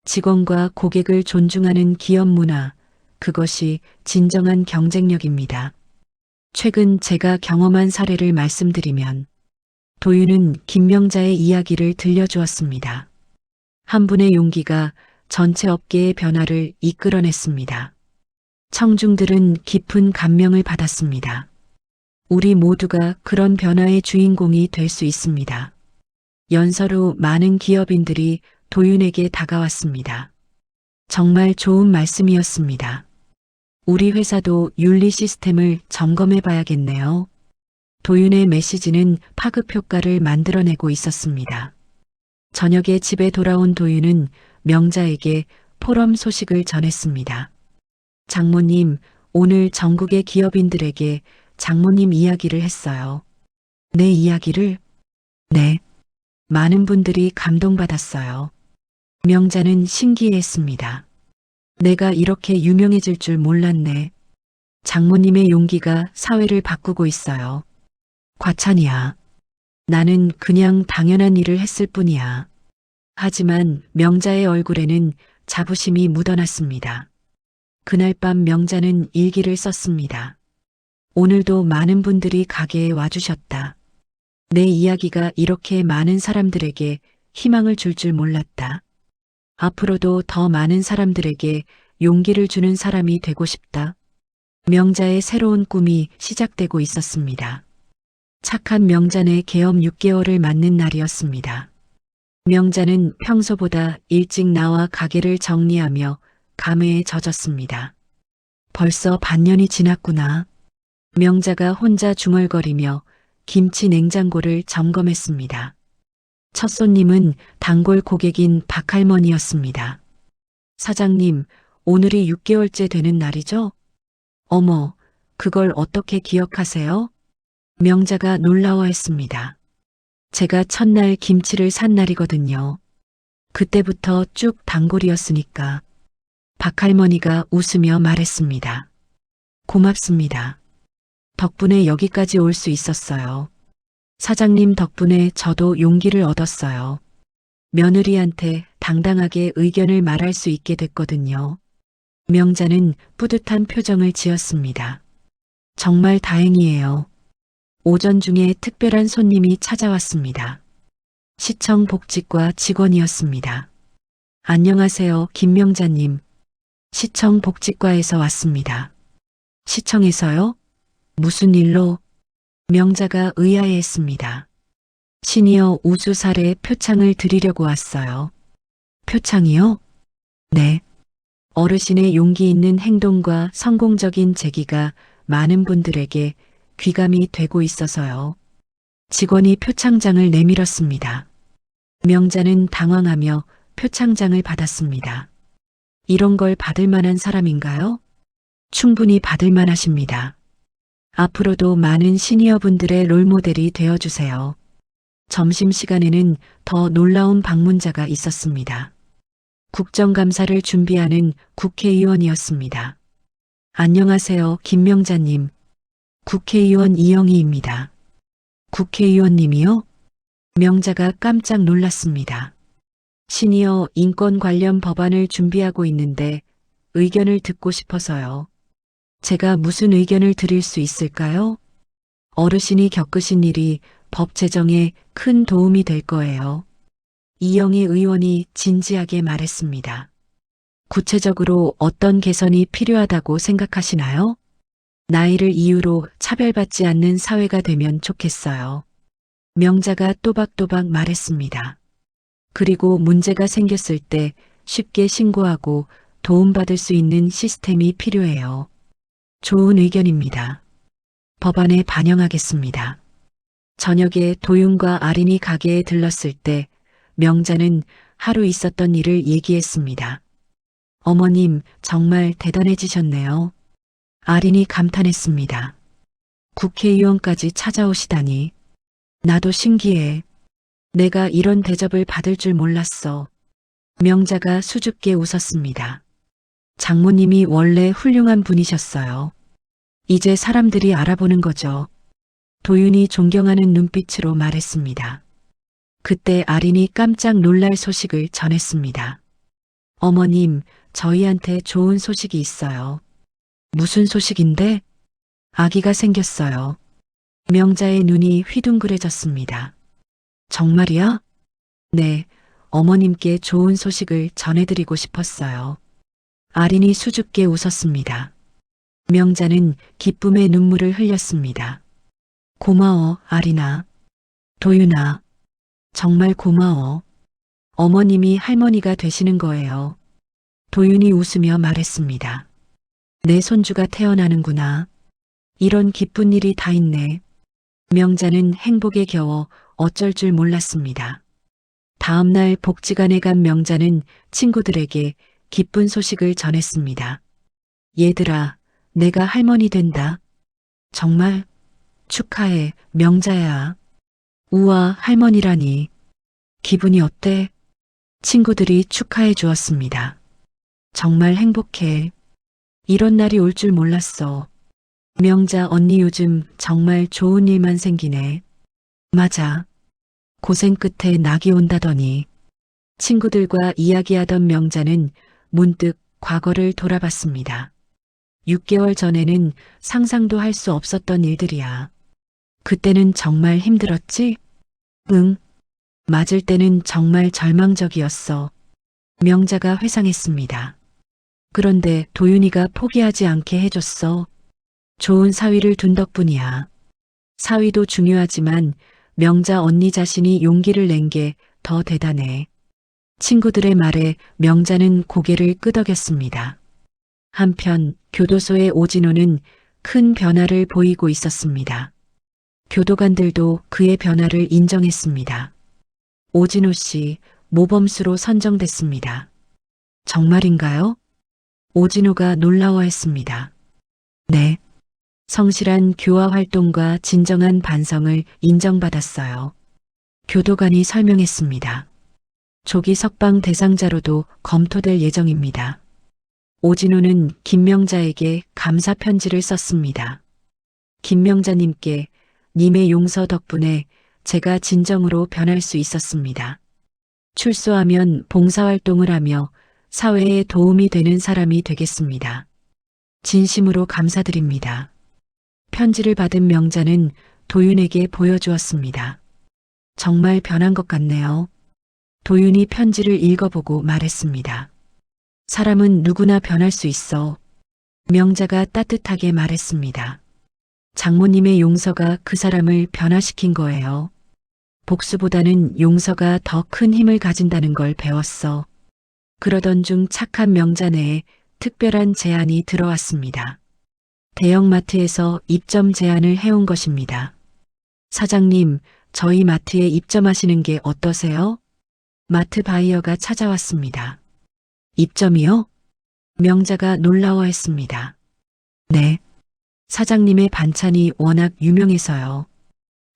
직원과 고객을 존중하는 기업 문화, 그것이 진정한 경쟁력입니다. 최근 제가 경험한 사례를 말씀드리면 도윤은 김명자의 이야기를 들려주었습니다. 한 분의 용기가 전체 업계의 변화를 이끌어냈습니다. 청중들은 깊은 감명을 받았습니다. 우리 모두가 그런 변화의 주인공이 될 수 있습니다. 연설 후 많은 기업인들이 도윤에게 다가왔습니다. 정말 좋은 말씀이었습니다. 우리 회사도 윤리 시스템을 점검해 봐야겠네요. 도윤의 메시지는 파급 효과를 만들어내고 있었습니다. 저녁에 집에 돌아온 도윤은 명자에게 포럼 소식을 전했습니다. 장모님, 오늘 전국의 기업인들에게 장모님 이야기를 했어요. 내 이야기를? 네. 많은 분들이 감동받았어요. 명자는 신기해했습니다. 내가 이렇게 유명해질 줄 몰랐네. 장모님의 용기가 사회를 바꾸고 있어요. 과찬이야. 나는 그냥 당연한 일을 했을 뿐이야. 하지만 명자의 얼굴에는 자부심이 묻어났습니다. 그날 밤 명자는 일기를 썼습니다. 오늘도 많은 분들이 가게에 와주셨다. 내 이야기가 이렇게 많은 사람들에게 희망을 줄 줄 몰랐다. 앞으로도 더 많은 사람들에게 용기를 주는 사람이 되고 싶다. 명자의 새로운 꿈이 시작되고 있었습니다. 착한 명자의 개업 6개월을 맞는 날이었습니다. 명자는 평소보다 일찍 나와 가게를 정리하며 감회에 젖었습니다. 벌써 반년이 지났구나. 명자가 혼자 중얼거리며 김치 냉장고를 점검했습니다. 첫 손님은 단골 고객인 박할머니였습니다. 사장님, 오늘이 6개월째 되는 날이죠? 어머, 그걸 어떻게 기억하세요? 명자가 놀라워했습니다. 제가 첫날 김치를 산 날이거든요. 그때부터 쭉 단골이었으니까. 박할머니가 웃으며 말했습니다. 고맙습니다. 덕분에 여기까지 올 수 있었어요. 사장님 덕분에 저도 용기를 얻었어요. 며느리한테 당당하게 의견을 말할 수 있게 됐거든요. 명자는 뿌듯한 표정을 지었습니다. 정말 다행이에요. 오전 중에 특별한 손님이 찾아왔습니다. 시청 복지과 직원이었습니다. 안녕하세요, 김명자님. 시청 복지과에서 왔습니다. 시청에서요? 무슨 일로? 명자가 의아해했습니다. 시니어 우수 사례 표창을 드리려고 왔어요. 표창이요? 네. 어르신의 용기 있는 행동과 성공적인 재기가 많은 분들에게 귀감이 되고 있어서요. 직원이 표창장을 내밀었습니다. 명자는 당황하며 표창장을 받았습니다. 이런 걸 받을 만한 사람인가요? 충분히 받을 만하십니다. 앞으로도 많은 시니어분들의 롤모델이 되어주세요. 점심시간에는 더 놀라운 방문자가 있었습니다. 국정감사를 준비하는 국회의원이었습니다. 안녕하세요, 김명자님. 국회의원 이영희입니다. 국회의원님이요? 명자가 깜짝 놀랐습니다. 시니어 인권 관련 법안을 준비하고 있는데 의견을 듣고 싶어서요. 제가 무슨 의견을 드릴 수 있을까요? 어르신이 겪으신 일이 법 제정에 큰 도움이 될 거예요. 이영희 의원이 진지하게 말했습니다. 구체적으로 어떤 개선이 필요하다고 생각하시나요? 나이를 이유로 차별받지 않는 사회가 되면 좋겠어요. 명자가 또박또박 말했습니다. 그리고 문제가 생겼을 때 쉽게 신고하고 도움받을 수 있는 시스템이 필요해요. 좋은 의견입니다. 법안에 반영하겠습니다. 저녁에 도윤과 아린이 가게에 들렀을 때 명자는 하루 있었던 일을 얘기했습니다. 어머님, 정말 대단해지셨네요. 아린이 감탄했습니다. 국회의원까지 찾아오시다니. 나도 신기해. 내가 이런 대접을 받을 줄 몰랐어. 명자가 수줍게 웃었습니다. 장모님이 원래 훌륭한 분이셨어요. 이제 사람들이 알아보는 거죠. 도윤이 존경하는 눈빛으로 말했습니다. 그때 아린이 깜짝 놀랄 소식을 전했습니다. 어머님, 저희한테 좋은 소식이 있어요. 무슨 소식인데? 아기가 생겼어요. 명자의 눈이 휘둥그레졌습니다. 정말이야? 네, 어머님께 좋은 소식을 전해드리고 싶었어요. 아린이 수줍게 웃었습니다. 명자는 기쁨의 눈물을 흘렸습니다. 고마워, 아린아. 도윤아. 정말 고마워. 어머님이 할머니가 되시는 거예요. 도윤이 웃으며 말했습니다. 내 손주가 태어나는구나. 이런 기쁜 일이 다 있네. 명자는 행복에 겨워 어쩔 줄 몰랐습니다. 다음 날 복지관에 간 명자는 친구들에게 기쁜 소식을 전했습니다. 얘들아, 내가 할머니 된다. 정말 축하해, 명자야. 우와, 할머니라니. 기분이 어때? 친구들이 축하해 주었습니다. 정말 행복해. 이런 날이 올 줄 몰랐어. 명자 언니 요즘 정말 좋은 일만 생기네. 맞아. 고생 끝에 낙이 온다더니. 친구들과 이야기하던 명자는 문득 과거를 돌아봤습니다. 6개월 전에는 상상도 할 수 없었던 일들이야. 그때는 정말 힘들었지? 응. 맞을 때는 정말 절망적이었어. 명자가 회상했습니다. 그런데 도윤이가 포기하지 않게 해줬어. 좋은 사위를 둔 덕분이야. 사위도 중요하지만 명자 언니 자신이 용기를 낸 게 더 대단해. 친구들의 말에 명자는 고개를 끄덕였습니다. 한편 교도소의 오진호는 큰 변화를 보이고 있었습니다. 교도관들도 그의 변화를 인정했습니다. 오진호 씨, 모범수로 선정됐습니다. 정말인가요? 오진호가 놀라워했습니다. 네. 성실한 교화 활동과 진정한 반성을 인정받았어요. 교도관이 설명했습니다. 조기 석방 대상자로도 검토될 예정입니다. 오진호는 김명자에게 감사 편지를 썼습니다. 김명자님께 님의 용서 덕분에 제가 진정으로 변할 수 있었습니다. 출소하면 봉사활동을 하며 사회에 도움이 되는 사람이 되겠습니다. 진심으로 감사드립니다. 편지를 받은 명자는 도윤에게 보여주었습니다. 정말 변한 것 같네요. 도윤이 편지를 읽어보고 말했습니다. 사람은 누구나 변할 수 있어. 명자가 따뜻하게 말했습니다. 장모님의 용서가 그 사람을 변화시킨 거예요. 복수보다는 용서가 더 큰 힘을 가진다는 걸 배웠어. 그러던 중 착한 명자 내에 특별한 제안이 들어왔습니다. 대형마트에서 입점 제안을 해온 것입니다. 사장님, 저희 마트에 입점하시는 게 어떠세요? 마트 바이어가 찾아왔습니다. 입점이요? 명자가 놀라워했습니다. 네. 사장님의 반찬이 워낙 유명해서요.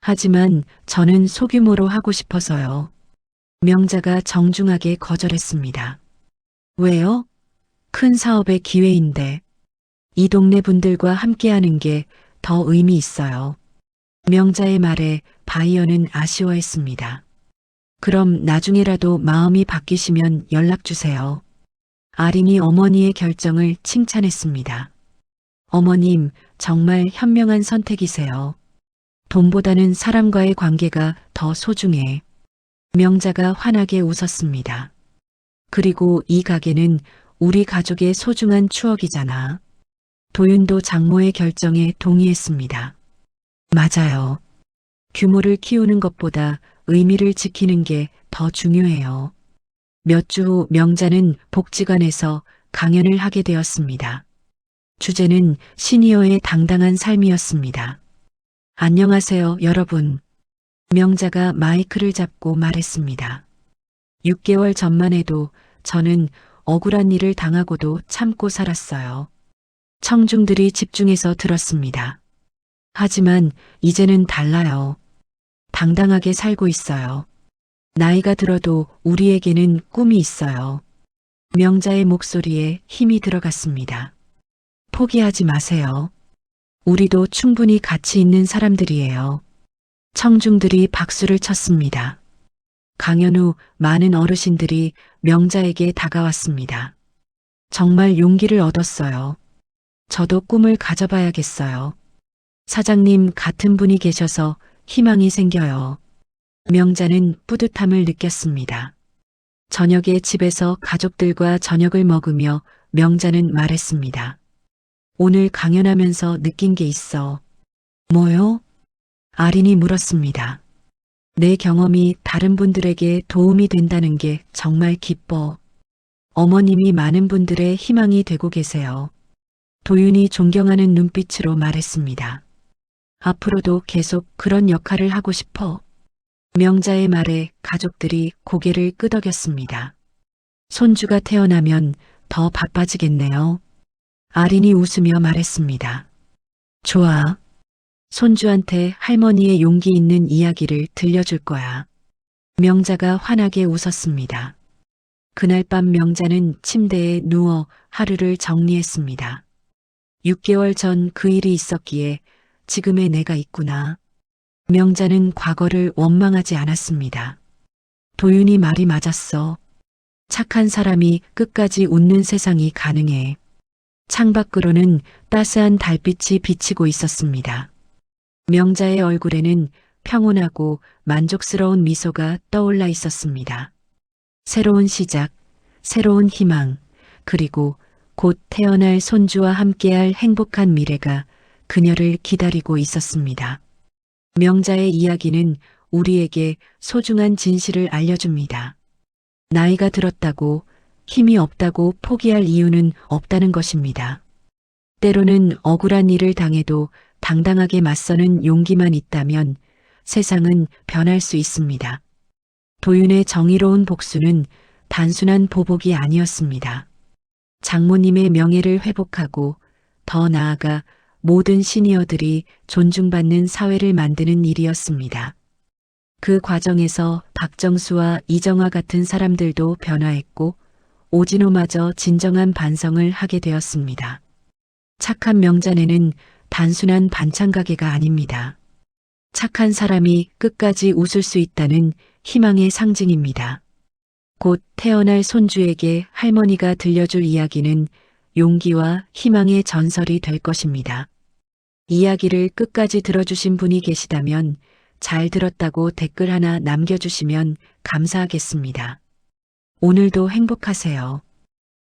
하지만 저는 소규모로 하고 싶어서요. 명자가 정중하게 거절했습니다. 왜요? 큰 사업의 기회인데. 이 동네 분들과 함께하는 게 더 의미 있어요. 명자의 말에 바이어는 아쉬워했습니다. 그럼 나중에라도 마음이 바뀌시면 연락 주세요. 아린이 어머니의 결정을 칭찬했습니다. 어머님, 정말 현명한 선택이세요. 돈보다는 사람과의 관계가 더 소중해. 명자가 환하게 웃었습니다. 그리고 이 가게는 우리 가족의 소중한 추억이잖아. 도윤도 장모의 결정에 동의했습니다. 맞아요. 규모를 키우는 것보다 의미를 지키는 게 더 중요해요. 몇 주 후 명자는 복지관에서 강연을 하게 되었습니다. 주제는 시니어의 당당한 삶이었습니다. 안녕하세요, 여러분. 명자가 마이크를 잡고 말했습니다. 6개월 전만 해도 저는 억울한 일을 당하고도 참고 살았어요. 청중들이 집중해서 들었습니다. 하지만 이제는 달라요. 당당하게 살고 있어요. 나이가 들어도 우리에게는 꿈이 있어요. 명자의 목소리에 힘이 들어갔습니다. 포기하지 마세요. 우리도 충분히 가치 있는 사람들이에요. 청중들이 박수를 쳤습니다. 강연 후 많은 어르신들이 명자에게 다가왔습니다. 정말 용기를 얻었어요. 저도 꿈을 가져봐야겠어요. 사장님 같은 분이 계셔서 희망이 생겨요. 명자는 뿌듯함을 느꼈습니다. 저녁에 집에서 가족들과 저녁을 먹으며 명자는 말했습니다. 오늘 강연하면서 느낀 게 있어. 뭐요? 아린이 물었습니다. 내 경험이 다른 분들에게 도움이 된다는 게 정말 기뻐. 어머님이 많은 분들의 희망이 되고 계세요. 도윤이 존경하는 눈빛으로 말했습니다. 앞으로도 계속 그런 역할을 하고 싶어. 명자의 말에 가족들이 고개를 끄덕였습니다. 손주가 태어나면 더 바빠지겠네요. 아린이 웃으며 말했습니다. 좋아. 손주한테 할머니의 용기 있는 이야기를 들려줄 거야. 명자가 환하게 웃었습니다. 그날 밤 명자는 침대에 누워 하루를 정리했습니다. 6개월 전 그 일이 있었기에 지금의 내가 있구나. 명자는 과거를 원망하지 않았습니다. 도윤이 말이 맞았어. 착한 사람이 끝까지 웃는 세상이 가능해. 창밖으로는 따스한 달빛이 비치고 있었습니다. 명자의 얼굴에는 평온하고 만족스러운 미소가 떠올라 있었습니다. 새로운 시작, 새로운 희망, 그리고 곧 태어날 손주와 함께할 행복한 미래가 그녀를 기다리고 있었습니다. 명자의 이야기는 우리에게 소중한 진실을 알려줍니다. 나이가 들었다고, 힘이 없다고 포기할 이유는 없다는 것입니다. 때로는 억울한 일을 당해도 당당하게 맞서는 용기만 있다면 세상은 변할 수 있습니다. 도윤의 정의로운 복수는 단순한 보복이 아니었습니다. 장모님의 명예를 회복하고 더 나아가 모든 시니어들이 존중받는 사회를 만드는 일이었습니다. 그 과정에서 박정수와 이정화 같은 사람들도 변화했고 오진호마저 진정한 반성을 하게 되었습니다. 착한 명자네는 단순한 반찬 가게가 아닙니다. 착한 사람이 끝까지 웃을 수 있다는 희망의 상징입니다. 곧 태어날 손주에게 할머니가 들려줄 이야기는 용기와 희망의 전설이 될 것입니다. 이야기를 끝까지 들어주신 분이 계시다면 잘 들었다고 댓글 하나 남겨주시면 감사하겠습니다. 오늘도 행복하세요.